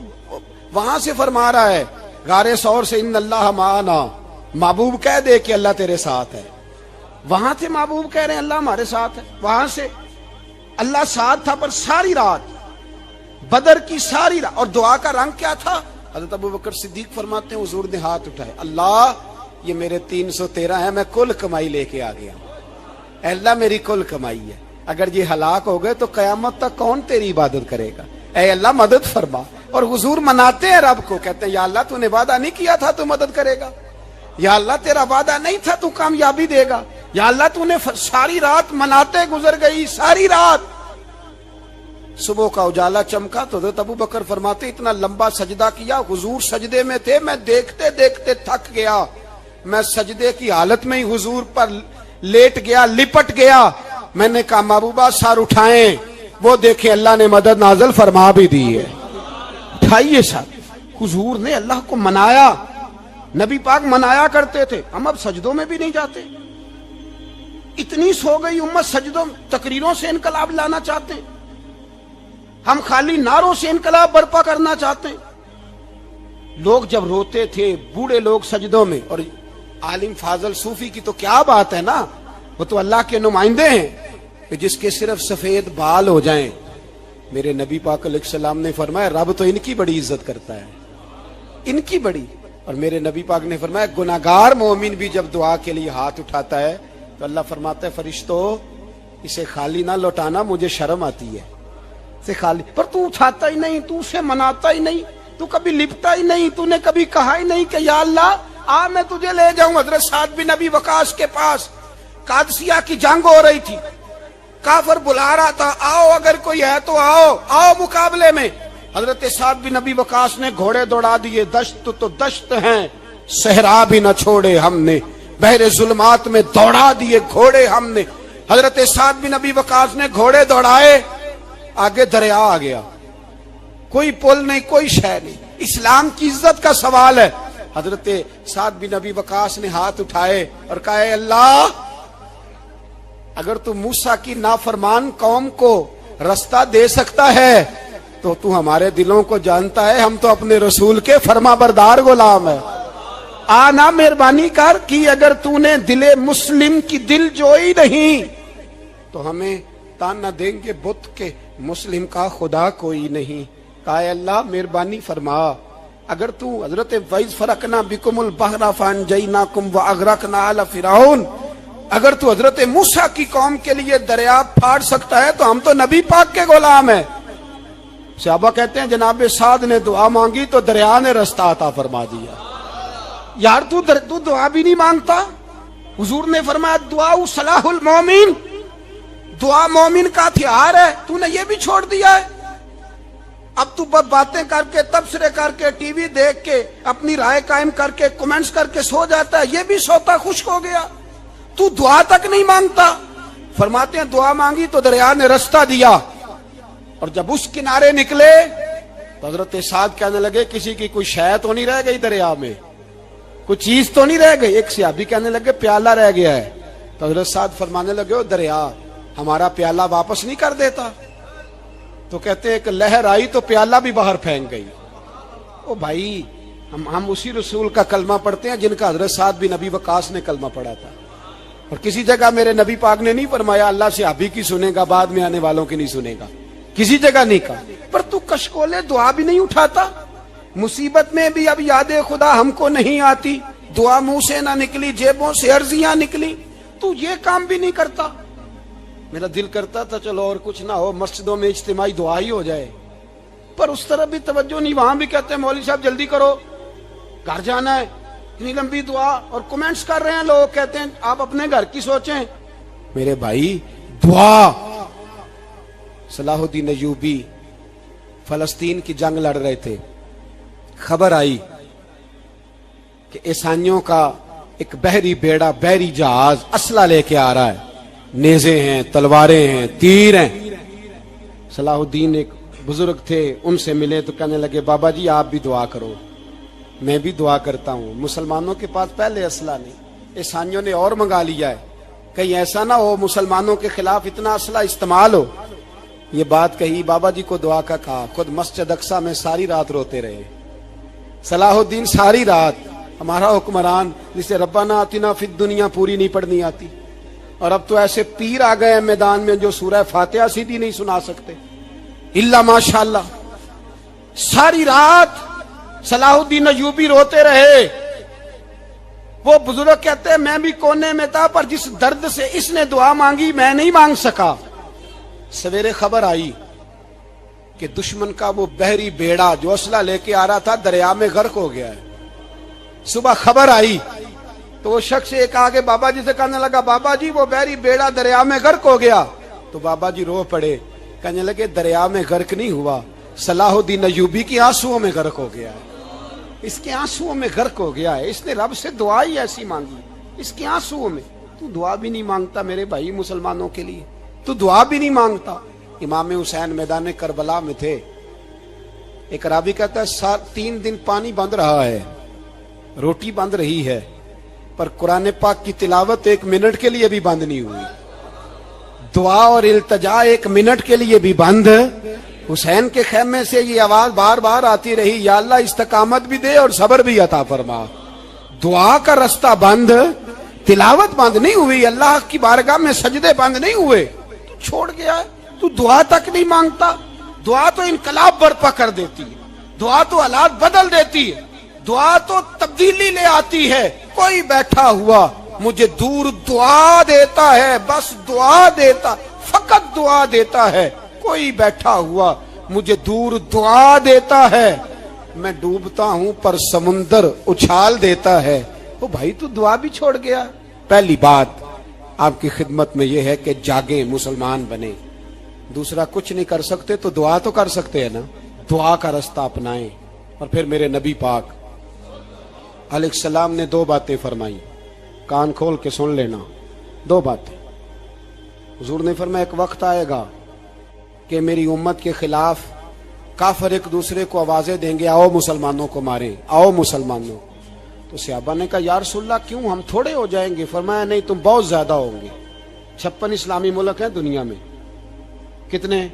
وہاں سے فرما رہا ہے غار ثور سے, ان اللہ معنا. محبوب کہہ دے کہ اللہ تیرے ساتھ ہے. وہاں سے محبوب کہہ رہے ہیں اللہ ہمارے ساتھ ہے. وہاں سے اللہ ساتھ تھا, پر ساری رات بدر کی ساری رات. اور دعا کا رنگ کیا تھا؟ حضرت ابوبکر صدیق فرماتے ہیں حضور نے ہاتھ اٹھائے, اللہ یہ میرے 313 ہیں, میں کل کمائی لے کے آ گیا. اے اللہ میری کل کمائی ہے, اگر یہ ہلاک ہو گئے تو قیامت تک کون تیری عبادت کرے گا؟ اے اللہ مدد فرما. اور حضور مناتے ہیں رب کو, کہتے ہیں یا اللہ تو نے وعدہ نہیں کیا تھا تو مدد کرے گا, یا اللہ تیرا وعدہ نہیں تھا تو کامیابی دے گا, یا اللہ تو نے ساری رات مناتے گزر گئی, ساری رات. صبح کا اجالا چمکا تو حضرت ابوبکر فرماتے اتنا لمبا سجدہ کیا, حضور سجدے میں تھے, میں دیکھتے دیکھتے تھک گیا, میں سجدے کی حالت میں ہی حضور پر لیٹ گیا, لپٹ گیا. میں نے کہا محبوبہ سر اٹھائیں, وہ دیکھیں اللہ نے مدد نازل فرما بھی دی ہے. اٹھائیے سر. حضور نے اللہ کو منایا, نبی پاک منایا کرتے تھے. ہم اب سجدوں میں بھی نہیں جاتے, اتنی سو گئی امت, سجدوں تقریروں سے انقلاب لانا چاہتے ہیں, ہم خالی نعروں سے انقلاب برپا کرنا چاہتے ہیں. لوگ جب روتے تھے, بوڑھے لوگ سجدوں میں, اور عالم فاضل صوفی کی تو کیا بات ہے نا, وہ تو اللہ کے نمائندے ہیں کہ جس کے صرف سفید بال ہو جائیں. میرے نبی پاک علیہ السلام نے فرمایا رب تو ان کی بڑی عزت کرتا ہے, ان کی بڑی. اور میرے نبی پاک نے فرمایا گناہگار مومن بھی جب دعا کے لیے ہاتھ اٹھاتا ہے تو اللہ فرماتا ہے فرشتوں اسے خالی نہ لوٹانا, مجھے شرم آتی ہے سے خالی. پر تو اٹھاتا ہی نہیں, تو اسے مناتا ہی نہیں, تو کبھی لپٹا ہی نہیں, تو نے کبھی کہا ہی نہیں کہ یا اللہ آ میں تجھے لے جاؤں. حضرت سعد بن ابی وقاص کے پاس قادسیہ کی جنگ ہو رہی تھی, کافر بلا رہا تھا, آؤ اگر کوئی ہے تو آؤ مقابلے میں. حضرت سعد بن ابی وقاص نے گھوڑے دوڑا دیے, دشت تو دشت ہیں, صحرا بھی نہ چھوڑے ہم نے, بحر ظلمات میں دوڑا دیے گھوڑے ہم نے. حضرت سعد بن ابی وقاص نے گھوڑے دوڑائے, آگے دریا آ گیا, کوئی پل نہیں, کوئی شے نہیں. اسلام کی عزت کا سوال ہے. حضرت سعد بن ابی وقاص نے ہاتھ اٹھائے اور کہا اے اللہ اگر تو موسیٰ کی نافرمان قوم کو رستہ دے سکتا ہے تو ہمارے دلوں کو جانتا ہے, ہم تو اپنے رسول کے فرما بردار غلام ہیں. آنا مہربانی کر کی اگر تو نے دل مسلم کی دل جوئی نہیں تو ہمیں تانا دیں گے بت کے مسلم کا خدا کوئی نہیں. کہا اے اللہ مہربانی فرما, اگر تو حضرت وَإِذْ فَرَقْنَا بِكُمُ الْبَحْرَ فَأَنْجَيْنَاكُمْ وَأَغْرَقْنَا آلَ فِرْعَوْنَ, اگر تو حضرت موسیٰ کی قوم کے لیے دریا پھاڑ سکتا ہے تو ہم تو نبی پاک کے غلام ہیں. صحابہ کہتے ہیں جناب سعد نے دعا مانگی تو دریا نے رستہ عطا فرما دیا. یار تو دعا بھی نہیں مانگتا. حضور نے فرمایا دعا صلاح المومن, دعا مومن کا ہتھیار ہے, تو نے یہ بھی چھوڑ دیا ہے. اب تو باتیں کر کے, تبصرے کر کے, ٹی وی دیکھ کے, اپنی رائے قائم کر کے, کمنٹس کر کے سو جاتا ہے, یہ بھی سوتا خشک ہو گیا. تو دعا تک نہیں مانگتا. فرماتے ہیں دعا مانگی تو دریا نے رستہ دیا. اور جب اس کنارے نکلے تو حضرت سعد کہنے لگے کسی کی کوئی شے تو نہیں رہ گئی دریا میں, کوئی چیز تو نہیں رہ گئی. ایک صحابی کہنے لگے پیالہ رہ گیا ہے. تو حضرت سعد فرمانے لگے او دریا ہمارا پیالہ واپس نہیں کر دیتا. تو کہتے ہیں ایک لہر آئی تو پیالہ بھی باہر پھینک گئی. او بھائی ہم اسی رسول کا کلمہ پڑھتے ہیں جن کا حضرت سعد بن ابی وقاص نے کلمہ پڑھا تھا. اور کسی جگہ میرے نبی پاک نے نہیں فرمایا اللہ صحابی کی سنے گا بعد میں آنے والوں کی نہیں سنے گا, کسی جگہ نہیں کہا. پر تو کشکولے دعا بھی نہیں اٹھاتا, مصیبت میں بھی اب یاد خدا ہم کو نہیں آتی, دعا منہ سے نہ نکلی جیبوں سے عرضیاں نکلی, تو یہ کام بھی نہیں کرتا. میرا دل کرتا تھا چلو اور کچھ نہ ہو مسجدوں میں اجتماعی دعا ہی ہو جائے, پر اس طرح بھی توجہ نہیں. وہاں بھی کہتے ہیں مولوی صاحب جلدی کرو گھر جانا ہے, اتنی لمبی دعا, اور کمنٹس کر رہے ہیں لوگ, کہتے ہیں آپ اپنے گھر کی سوچیں. میرے بھائی دعا, صلاح الدین ایوبی فلسطین کی جنگ لڑ رہے تھے, خبر آئی کہ عیسائیوں کا ایک بحری بیڑا بحری جہاز اسلحہ لے کے آ رہا ہے, نیزے ہیں تلواریں ہیں تیر ہیں. صلاح الدین ایک بزرگ تھے, ان سے ملے تو کہنے لگے بابا جی آپ بھی دعا کرو. میں بھی دعا کرتا ہوں, مسلمانوں کے پاس پہلے اسلحہ نہیں, عیسائیوں نے اور منگا لیا ہے, کہیں ایسا نہ ہو مسلمانوں کے خلاف اتنا اسلحہ استعمال ہو. یہ بات کہی, بابا جی کو دعا کا کہا, خود مسجد اقصی میں ساری رات روتے رہے. صلاح الدین ساری رات, ہمارا حکمران جسے ربنا آتنا فی الدنیا پوری نہیں پڑھنی آتی, اور اب تو ایسے پیر آ گئے میدان میں جو سورہ فاتحہ سیدھی نہیں سنا سکتے الا ماشاءاللہ. ساری رات صلاح الدین ایوبی روتے رہے. وہ بزرگ کہتے ہیں میں بھی کونے میں تھا, پر جس درد سے اس نے دعا مانگی میں نہیں مانگ سکا. سویرے خبر آئی کہ دشمن کا وہ بحری بیڑا جو اسلحہ لے کے آ رہا تھا دریا میں غرق ہو گیا ہے. صبح خبر آئی تو وہ شخص ایک آگے بابا جی سے کہنے لگا بابا جی وہ بحری بیڑا دریا میں غرق ہو گیا. تو بابا جی رو پڑے, کہنے لگے دریا میں غرق نہیں ہوا, صلاح الدین ایوبی کی آنسوؤں میں غرق ہو گیا ہے. اس کے آنسوؤں میں غرق ہو گیا ہے, اس نے رب سے دعا ہی ایسی مانگی, اس کے آنسوؤں میں. تو دعا بھی نہیں مانگتا میرے بھائی مسلمانوں کے لیے, تو دعا بھی نہیں مانگتا. امام حسین میدان کربلا میں تھے, ایک راوی کہتا ہے 3 دن پانی بند رہا ہے, روٹی بند رہی ہے, پر قرآن پاک کی تلاوت 1 منٹ کے لیے بھی بند نہیں ہوئی, دعا اور التجا 1 منٹ کے لیے بھی بند. حسین کے خیمے سے یہ آواز بار بار آتی رہی, یا اللہ استقامت بھی دے اور صبر بھی عطا فرما. دعا کا رستہ بند, تلاوت بند نہیں ہوئی, اللہ کی بارگاہ میں سجدے بند نہیں ہوئے, تو چھوڑ گیا ہے. تو دعا تک نہیں مانگتا. دعا تو انقلاب برپا کر دیتی ہے, دعا تو حالات بدل دیتی ہے, دعا تو تبدیلی لے آتی ہے. کوئی بیٹھا ہوا مجھے دور دعا دیتا ہے, بس دعا دیتا, فقط دعا دیتا ہے. کوئی بیٹھا ہوا مجھے دور دعا دیتا ہے, میں ڈوبتا ہوں پر سمندر اچھال دیتا ہے. وہ بھائی تو دعا بھی چھوڑ گیا. پہلی بات آپ کی خدمت میں یہ ہے کہ جاگیں, مسلمان بنے. دوسرا کچھ نہیں کر سکتے تو دعا تو کر سکتے ہیں نا, دعا کا رستہ اپنائیں. اور پھر میرے نبی پاک علیہ السلام نے 2 باتیں فرمائی, کان کھول کے سن لینا. 2 باتیں حضور نے فرمایا ایک وقت آئے گا کہ میری امت کے خلاف کافر ایک دوسرے کو آوازیں دیں گے, آؤ مسلمانوں کو ماریں, آؤ مسلمانوں. تو صحابہ نے کہا یا رسول اللہ کیوں, ہم تھوڑے ہو جائیں گے. فرمایا نہیں تم بہت زیادہ ہوں گے. 56 اسلامی ملک ہیں دنیا میں, کتنے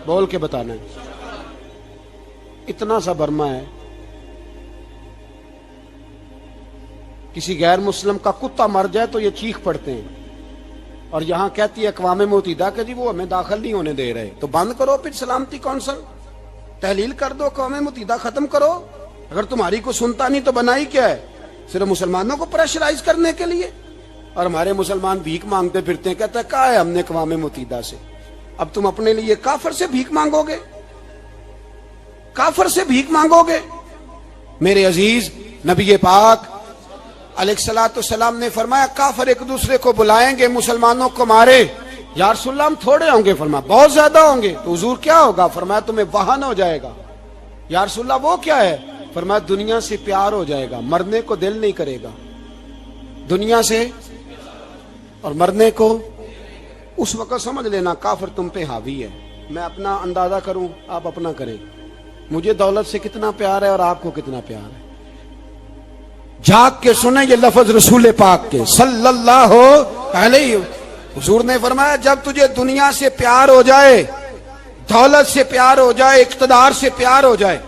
بول کے بتانا ہے. اتنا سا برما ہے, کسی غیر مسلم کا کتا مر جائے تو یہ چیخ پڑتے ہیں, اور یہاں کہتی ہے اقوام متحدہ کہ جی وہ ہمیں داخل نہیں ہونے دے رہے. تو بند کرو پھر سلامتی کونسل, تحلیل کر دو, اقوام متحدہ ختم کرو. اگر تمہاری کو سنتا نہیں تو بنائی کیا ہے, صرف مسلمانوں کو پریشرائز کرنے کے لیے. اور ہمارے مسلمان بھیک مانگتے پھرتے ہیں, کہتا ہے کہا ہے ہم نے اقوام متحدہ سے. اب تم اپنے لیے کافر سے بھیک مانگو گے, کافر سے بھیک مانگو گے. میرے عزیز نبی پاک علیہ الصلوۃ والسلام نے فرمایا کافر ایک دوسرے کو بلائیں گے مسلمانوں کو مارے. یا رسول اللہ ہم تھوڑے ہوں گے. فرمایا بہت زیادہ ہوں گے. تو حضور کیا ہوگا؟ فرمایا تمہیں وہن ہو جائے گا. یا رسول اللہ وہ کیا ہے؟ فرمایا دنیا سے پیار ہو جائے گا, مرنے کو دل نہیں کرے گا. دنیا سے اور مرنے کو. اس وقت سمجھ لینا کافر تم پہ حاوی ہے. میں اپنا اندازہ کروں، آپ اپنا کریں، مجھے دولت سے کتنا پیار ہے اور آپ کو کتنا پیار ہے۔ جھاگ کے سنیں یہ لفظ رسول پاک کے صلی اللہ علیہ، حضور نے فرمایا جب تجھے دنیا سے پیار ہو جائے، دولت سے پیار ہو جائے، اقتدار سے پیار ہو جائے،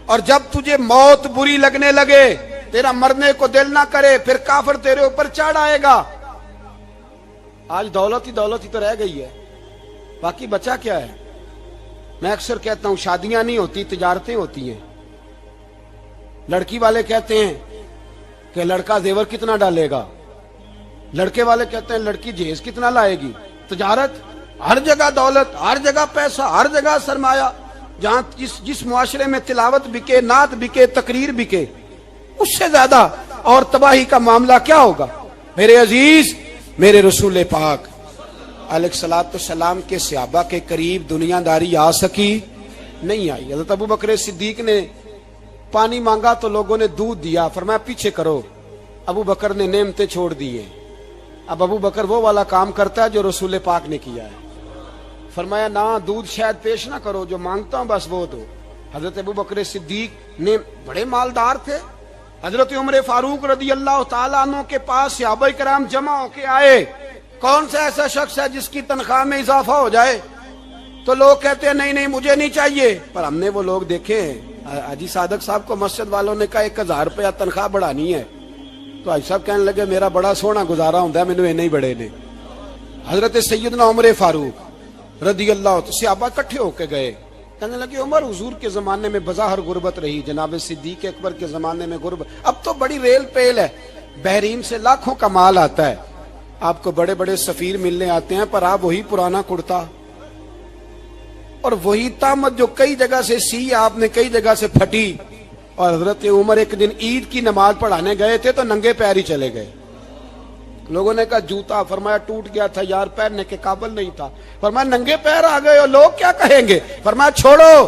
اور جب تجھے موت بری لگنے لگے، تیرا مرنے کو دل نہ کرے، پھر کافر تیرے اوپر چڑھ آئے گا۔ آج دولت ہی تو رہ گئی ہے، باقی بچا کیا ہے؟ میں اکثر کہتا ہوں شادیاں نہیں ہوتی، تجارتیں ہوتی ہیں۔ لڑکی والے کہتے ہیں کہ لڑکا زیور کتنا ڈالے گا، لڑکے والے کہتے ہیں لڑکی جہیز کتنا لائے گی۔ تجارت، ہر جگہ دولت، ہر جگہ پیسہ، ہر جگہ سرمایہ۔ جہاں جس معاشرے میں تلاوت بکے، نعت بکے، تقریر بکے، اس سے زیادہ اور تباہی کا معاملہ کیا ہوگا؟ میرے عزیز، میرے رسول پاک علیہ الصلوۃ والسلام کے صحابہ کے قریب دنیا داری آ سکی نہیں آئی۔ حضرت ابو بکر صدیق نے پانی مانگا تو لوگوں نے دودھ دیا، فرمایا پیچھے کرو۔ ابو بکر نے نعمتیں چھوڑ دی ہیں۔ اب ابو بکر وہ والا کام کرتا ہے جو رسول پاک نے کیا ہے۔ فرمایا نہ دودھ شاید پیش نہ کرو، جو مانگتا ہوں بس وہ دو۔ حضرت ابو بکر صدیق نے بڑے مالدار تھے۔ حضرت عمر فاروق رضی اللہ تعالیٰ عنہ کے پاس صحابہ کرام جمع ہو کے آئے، کون سا ایسا شخص ہے جس کی تنخواہ میں اضافہ ہو جائے؟ تو لوگ کہتے ہیں نہیں مجھے نہیں چاہیے، پر ہم نے وہ لوگ دیکھے ہیں۔ حاجی صادق صاحب کو مسجد والوں نے کہا 1000 روپیہ تنخواہ بڑھانی ہے، تو حاجی صاحب کہنے لگے میرا بڑا سونا گزارا ہوتا ہے، مینوں نہیں بڑے نے۔ حضرت سیدنا عمر فاروق رضی اللہ عنہ صحابہ اکٹھے ہو کے گئے، کہنے لگے عمر حضور کے زمانے میں بظاہر غربت رہی، جناب صدیق اکبر کے زمانے میں غربت، اب تو بڑی ریل پیل ہے، بحرین سے لاکھوں کا مال آتا ہے، آپ کو بڑے بڑے سفیر ملنے آتے ہیں، پر آپ وہی پرانا کرتا اور وہی طامت جو کئی جگہ سے سی آپ نے کئی جگہ سے پھٹی۔ اور حضرت عمر ایک دن عید کی نماز پڑھانے گئے تھے تو ننگے پیر ہی چلے گئے۔ لوگوں نے کہا جوتا، فرمایا ٹوٹ گیا تھا یار، پہننے کے قابل نہیں تھا۔ فرمایا ننگے پیر آ گئے ہو، لوگ کیا کہیں گے؟ فرمایا چھوڑو،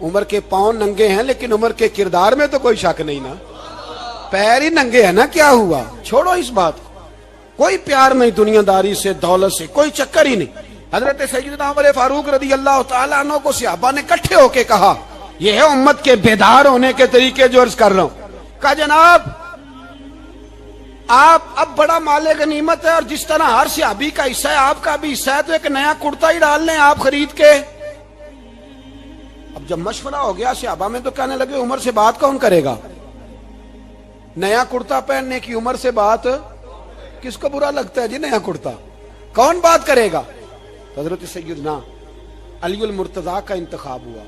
عمر کے پاؤں ننگے ہیں لیکن عمر کے کردار میں تو کوئی شک نہیں نا، پیر ہی ننگے ہیں نا، کیا ہوا؟ چھوڑو اس بات کو، کوئی پیار نہیں دنیا داری سے، دولت سے کوئی چکر ہی نہیں۔ حضرت سیدنا عمر فاروق رضی اللہ تعالیٰ عنہ کو صحابہ نے اکٹھے ہو کے کہا، یہ ہے امت کے بیدار ہونے کے طریقے جو عرض کر رہا ہوں۔ کہا جناب آپ اب بڑا مال غنیمت ہے، اور جس طرح ہر صحابی کا حصہ ہے آپ کا بھی حصہ ہے، تو ایک نیا کرتا ہی ڈال لیں آپ خرید کے۔ اب جب مشورہ ہو گیا صحابہ میں تو کہنے لگے عمر سے بات کون کرے گا؟ نیا کرتا پہننے کی عمر سے بات کس کو برا لگتا ہے جی؟ نیا کرتا کون بات کرے گا؟ حضرت سیدنا علی المرتضیٰ کا انتخاب ہوا۔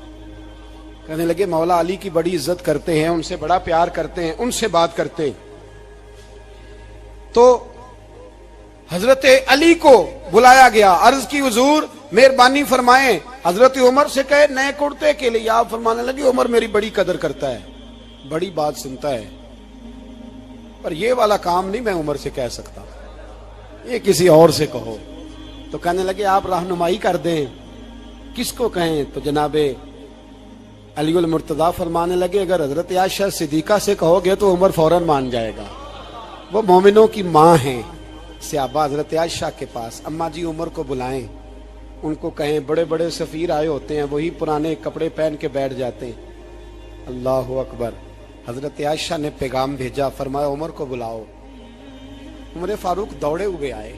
کہنے لگے مولا علی کی بڑی عزت کرتے ہیں، ان سے بڑا پیار کرتے ہیں، ان سے بات کرتے ہیں۔ تو حضرت علی کو بلایا گیا، عرض کی حضور مہربانی فرمائیں، حضرت عمر سے کہے نئے کرتے کے لیے۔ آپ فرمانے لگے عمر میری بڑی قدر کرتا ہے، بڑی بات سنتا ہے، پر یہ والا کام نہیں میں عمر سے کہہ سکتا، یہ کسی اور سے کہو۔ تو کہنے لگے آپ رہنمائی کر دیں، کس کو کہیں؟ تو جناب علی المرتضیٰ فرمانے لگے اگر حضرت عائشہ صدیقہ سے کہو گے تو عمر فوراً مان جائے گا، وہ مومنوں کی ماں ہیں۔ صحابہ حضرت عائشہ کے پاس، اماں جی عمر کو بلائیں، ان کو کہیں بڑے بڑے سفیر آئے ہوتے ہیں، وہی پرانے کپڑے پہن کے بیٹھ جاتے ہیں۔ اللہ اکبر۔ حضرت عائشہ نے پیغام بھیجا، فرمایا عمر کو بلاؤ۔ عمر فاروق دوڑے ہوئے آئے،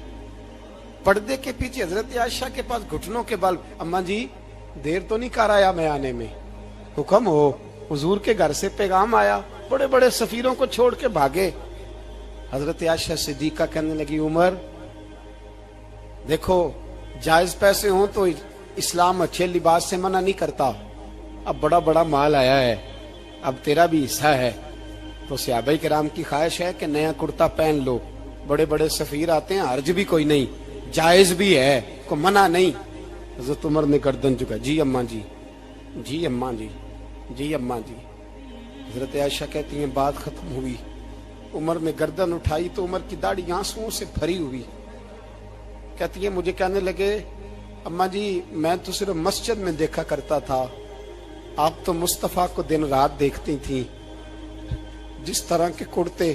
پردے کے پیچھے حضرت عائشہ کے پاس گھٹنوں کے بل، اماں جی دیر تو نہیں کر آیا میں آنے میں؟ حکم ہو، حضور کے گھر سے پیغام آیا، بڑے بڑے سفیروں کو چھوڑ کے بھاگے۔ حضرت عائشہ صدیقہ کہنے لگی عمر دیکھو جائز پیسے ہوں تو اسلام اچھے لباس سے منع نہیں کرتا، اب بڑا بڑا مال آیا ہے، اب تیرا بھی حصہ ہے، تو صحابہ کرام کی خواہش ہے کہ نیا کرتا پہن لو، بڑے بڑے سفیر آتے ہیں، حرج بھی کوئی نہیں، جائز بھی ہے، کو منع نہیں۔ حضرت عمر نے گردن جھکا، جی اماں جی، جی اماں جی، جی اماں جی۔ حضرت عائشہ کہتی ہیں بات ختم ہوئی، عمر نے گردن اٹھائی تو عمر کی داڑھی آنسوؤں سے بھری ہوئی، کہتی ہیں مجھے کہنے لگے اماں جی میں تو صرف مسجد میں دیکھا کرتا تھا، آپ تو مصطفیٰ کو دن رات دیکھتی تھی، جس طرح کے کرتے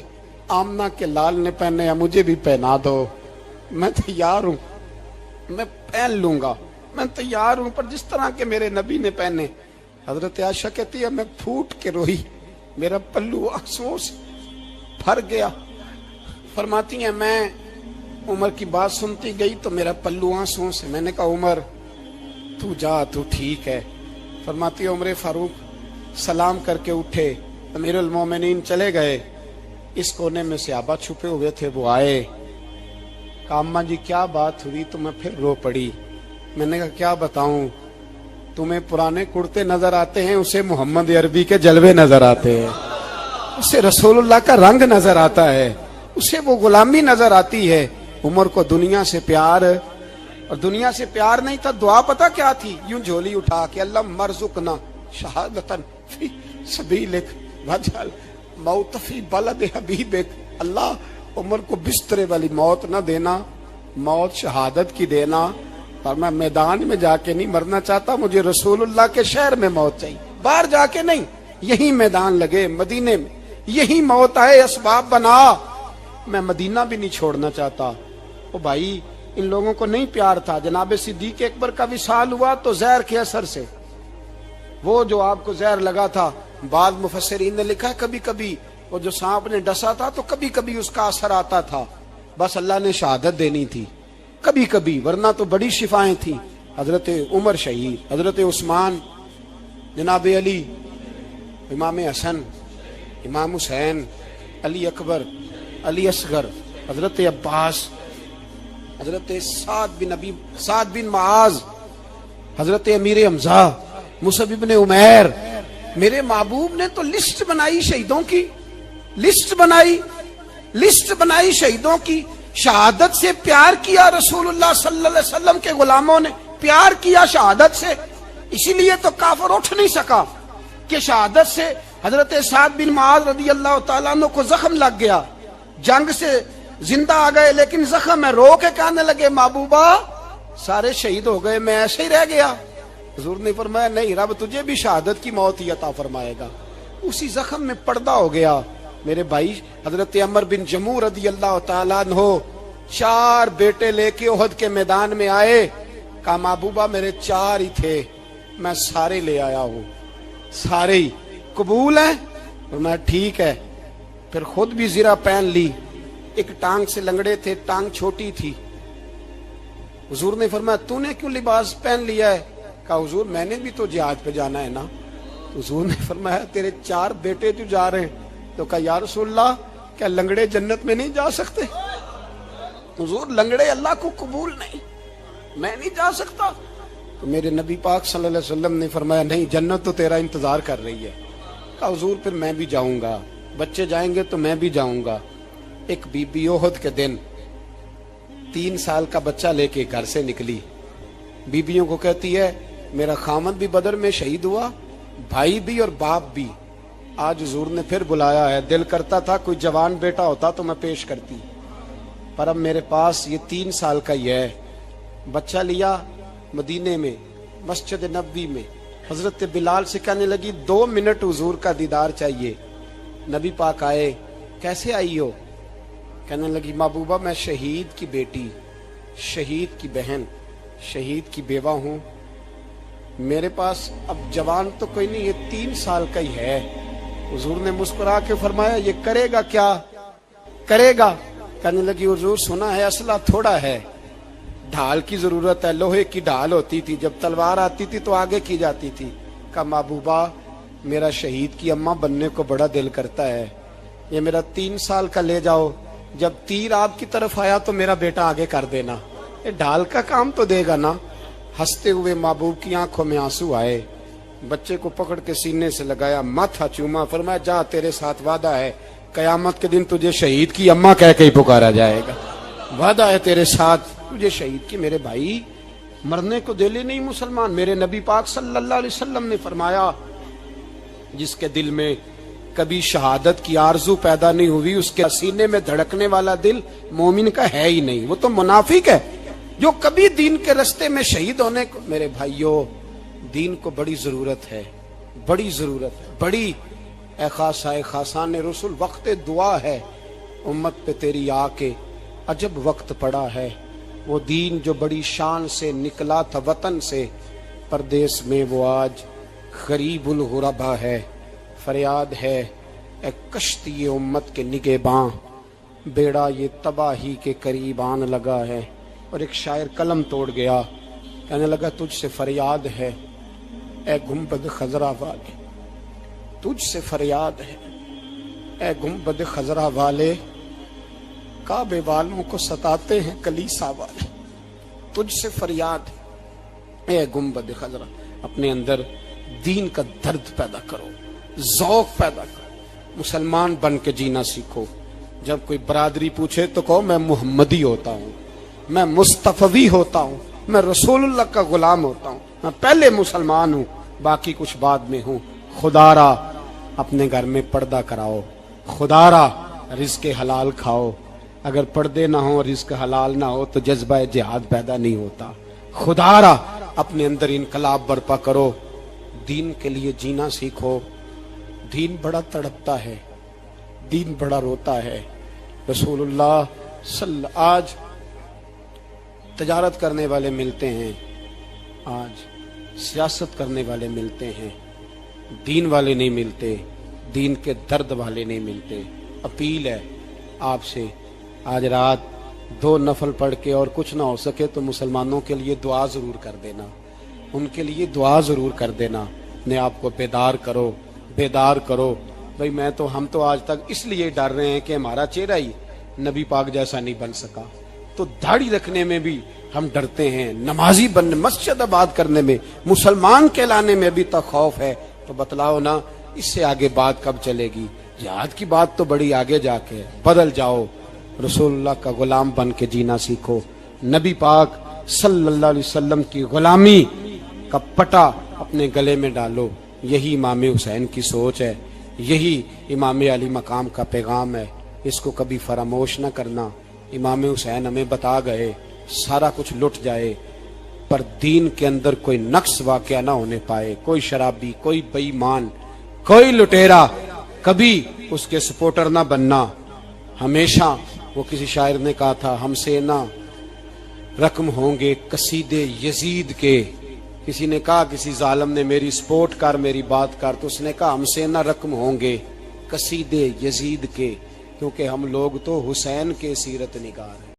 آمنہ کے لال نے پہنے ہیں مجھے بھی پہنا دو، میں تیار ہوں، میں پہن لوں گا، میں تیار ہوں پر جس طرح کے میرے نبی نے پہنے. حضرت عائشہ کہتی ہے میں پھوٹ کے روئی, میرا پلو آنسوؤں سے بھر گیا. فرماتی ہیں میں عمر کی بات سنتی گئی تو میرا پلو آنسوؤں سے. میں نے کہا عمر تو جا, تو ٹھیک ہے. فرماتی ہے عمر فاروق سلام کر کے اٹھے, امیر المومنین چلے گئے. اس کونے میں صحابہ چھپے ہوئے تھے, وہ آئے. کہا اماں جی کیا بات ہوئی؟ تو میں پھر رو پڑی. میں نے کہا کیا بتاؤں, تمہیں پرانے کرتے نظر آتے ہیں, اسے محمد عربی کے جلوے نظر آتے ہیں, اسے رسول اللہ کا رنگ نظر آتا ہے, اسے وہ غلامی نظر آتی ہے. عمر کو دنیا سے پیار, اور دنیا سے پیار نہیں تھا, دعا پتہ کیا تھی؟ یوں جھولی اٹھا کے اللہ مرزقنا شہادتن فی سبیلک وجعل موت فی بلد حبیبک. اللہ عمر کو بسترے والی موت نہ دینا, موت شہادت کی دینا. اور میں میدان میں جا کے نہیں مرنا چاہتا, مجھے رسول اللہ کے شہر میں موت چاہیے, باہر جا کے نہیں. یہی میدان لگے مدینے میں, یہی موت آئے, اسباب بنا. میں مدینہ بھی نہیں چھوڑنا چاہتا. او بھائی ان لوگوں کو نہیں پیار تھا. جناب صدیق اکبر کا وصال ہوا تو زہر کے اثر سے, وہ جو آپ کو زہر لگا تھا, بعض مفسرین نے لکھا ہے کبھی کبھی وہ جو سانپ نے ڈسا تھا تو کبھی کبھی اس کا اثر آتا تھا, بس اللہ نے شہادت دینی تھی کبھی کبھی, ورنہ تو بڑی شفائیں تھیں. حضرت عمر شہید, حضرت عثمان, جناب علی, امام حسن, امام حسین, علی اکبر, علی اصغر, حضرت عباس, حضرت سعد بن معاذ, حضرت امیر حمزہ, مصعب بن عمیر. میرے محبوب نے تو لسٹ بنائی شہیدوں کی, لسٹ بنائی شہیدوں کی. شہادت سے پیار کیا رسول اللہ صلی اللہ علیہ وسلم کے غلاموں نے, پیار کیا شہادت سے. اسی لیے تو کافر اٹھ نہیں سکا کہ شہادت سے حضرت سعد بن معاذ رضی اللہ تعالیٰ عنہ کو زخم لگ گیا, جنگ سے زندہ آ گئے لیکن زخم ہے, رو کے کہنے لگے محبوبہ سارے شہید ہو گئے, میں ایسے ہی رہ گیا. حضور نے فرمایا نہیں, رب تجھے بھی شہادت کی موت ہی عطا فرمائے گا. اسی زخم میں پردہ ہو گیا. میرے بھائی حضرت عمر بن جموع رضی اللہ تعالیٰ عنہ 4 بیٹے لے کے احد کے میدان میں آئے. کہا محبوبہ میرے 4 ہی تھے, میں سارے لے آیا ہوں, سارے ہی قبول ہیں؟ فرمایا ٹھیک ہے. پھر خود بھی زرہ پہن لی. ایک ٹانگ سے لنگڑے تھے, ٹانگ چھوٹی تھی. حضور نے فرمایا تو نے کیوں لباس پہن لیا ہے؟ کہا حضور میں نے بھی تو جہاد پہ جانا ہے نا. حضور نے فرمایا تیرے 4 بیٹے جو جا رہے ہیں. تو کہا یا رسول اللہ کیا لنگڑے جنت میں نہیں جا سکتے؟ حضور لنگڑے اللہ کو قبول نہیں, میں نہیں جا سکتا. تو میرے نبی پاک صلی اللہ علیہ وسلم نے فرمایا نہیں, جنت تو تیرا انتظار کر رہی ہے. کہا حضور پھر میں بھی جاؤں گا, بچے جائیں گے تو میں بھی جاؤں گا. ایک بی بی احد کے دن 3 سال کا بچہ لے کے گھر سے نکلی. بیبیوں کو کہتی ہے میرا خامد بھی بدر میں شہید ہوا, بھائی بھی اور باپ بھی. آج حضور نے پھر بلایا ہے, دل کرتا تھا کوئی جوان بیٹا ہوتا تو میں پیش کرتی, پر اب میرے پاس یہ 3 سال کا ہی ہے. بچہ لیا مدینے میں مسجد نبوی میں. حضرت بلال سے کہنے لگی 2 منٹ حضور کا دیدار چاہیے. نبی پاک آئے, کیسے آئی ہو؟ کہنے لگی محبوبہ میں شہید کی بیٹی, شہید کی بہن, شہید کی بیوہ ہوں. میرے پاس اب جوان تو کوئی نہیں, یہ 3 سال کا ہی ہے. حضور نے مسکرا کے فرمایا یہ کرے گا کیا کرے گا؟ کہنے لگی حضور سنا ہے اسلحہ تھوڑا ہے, ڈھال کی ضرورت ہے. لوہے کی ڈھال ہوتی تھی, جب تلوار آتی تھی تو آگے کی جاتی تھی. کہا محبوبہ میرا شہید کی اماں بننے کو بڑا دل کرتا ہے, یہ میرا 3 سال کا لے جاؤ, جب تیر آپ کی طرف آیا تو میرا بیٹا آگے کر دینا, یہ ڈھال کا کام تو دے گا نا. ہنستے ہوئے محبوب کی آنکھوں میں آنسو آئے. بچے کو پکڑ کے سینے سے لگایا, ماتھا چوما, فرمایا جا تیرے ساتھ وعدہ ہے قیامت کے دن تجھے شہید کی اماں کہہ کے ہی پکارا جائے گا. وعدہ ہے تیرے ساتھ تجھے شہید کی. میرے بھائی مرنے کو دل ہی نہیں مسلمان. میرے نبی پاک صلی اللہ علیہ وسلم نے فرمایا جس کے دل میں کبھی شہادت کی آرزو پیدا نہیں ہوئی, اس کے سینے میں دھڑکنے والا دل مومن کا ہے ہی نہیں, وہ تو منافق ہے. جو کبھی دین کے رستے میں شہید ہونے کو, میرے بھائیوں دین کو بڑی ضرورت ہے, بڑی ضرورت ہے, بڑی. اے خاصائے خاصان رسول وقت دعا ہے, امت پہ تیری آ کے عجب وقت پڑا ہے. وہ دین جو بڑی شان سے نکلا تھا وطن سے، پردیس میں وہ آج غریب الغربا ہے۔ فریاد ہے اے کشتی امت کے نگہباں، بیڑا یہ تباہی کے قریب آن لگا ہے۔ اور ایک شاعر قلم توڑ گیا، کہنے لگا تجھ سے فریاد ہے اے گنبد خضرا والے، تجھ سے فریاد ہے اے گنبد خضرا والے، کعبے والوں کو ستاتے ہیں کلیسا والے۔ تجھ سے فریاد ہے اے گنبد خضرا، اپنے اندر دین کا درد پیدا کرو، ذوق پیدا کرو، مسلمان بن کے جینا سیکھو۔ جب کوئی برادری پوچھے تو کہو میں محمدی ہوتا ہوں، میں مصطفی ہوتا ہوں، میں رسول اللہ کا غلام ہوتا ہوں، میں پہلے مسلمان ہوں، باقی کچھ بعد میں ہوں۔ خدا را اپنے گھر میں پردہ کراؤ، خدا را رزق حلال کھاؤ، اگر پردے نہ ہو رزق حلال نہ ہو تو جذبہ جہاد پیدا نہیں ہوتا۔ خدا را اپنے اندر انقلاب برپا کرو، دین کے لیے جینا سیکھو۔ دین بڑا تڑپتا ہے، دین بڑا روتا ہے۔ رسول اللہ آج تجارت کرنے والے ملتے ہیں، آج سیاست کرنے والے ملتے ہیں، دین والے نہیں ملتے، دین کے درد والے نہیں ملتے۔ اپیل ہے آپ سے، آج رات 2 نفل پڑھ کے اور کچھ نہ ہو سکے تو مسلمانوں کے لیے دعا ضرور کر دینا، ان کے لیے دعا ضرور کر دینا، اپنے آپ کو بیدار کرو، بیدار کرو۔ بھئی ہم تو آج تک اس لیے ڈر رہے ہیں کہ ہمارا چہرہ ہی نبی پاک جیسا نہیں بن سکا، تو داڑھی رکھنے میں بھی ہم ڈرتے ہیں، نمازی بننے، مسجد آباد کرنے میں، مسلمان کہلانے میں بھی تو خوف ہے۔ تو بتلاؤ نا اس سے آگے بات کب چلے گی؟ جہاد کی بات تو بڑی آگے جا کے ہے۔ بدل جاؤ، رسول اللہ کا غلام بن کے جینا سیکھو، نبی پاک صلی اللہ علیہ وسلم کی غلامی کا پٹا اپنے گلے میں ڈالو۔ یہی امام حسین کی سوچ ہے، یہی امام علی مقام کا پیغام ہے، اس کو کبھی فراموش نہ کرنا۔ امام حسین ہمیں بتا گئے سارا کچھ لٹ جائے پر دین کے اندر کوئی نقص واقع نہ ہونے پائے، کوئی شرابی، کوئی بے ایمان، کوئی لٹیرا کبھی اس کے سپورٹر نہ بننا۔ ہمیشہ وہ کسی شاعر نے کہا تھا ہم سے نہ رقم ہوں گے قصیدے یزید کے، کسی نے کہا کسی ظالم نے میری سپورٹ کر، میری بات کر، تو اس نے کہا ہم سے نہ رقم ہوں گے قصیدے یزید کے، کیونکہ ہم لوگ تو حسین کے سیرت نگار ہیں۔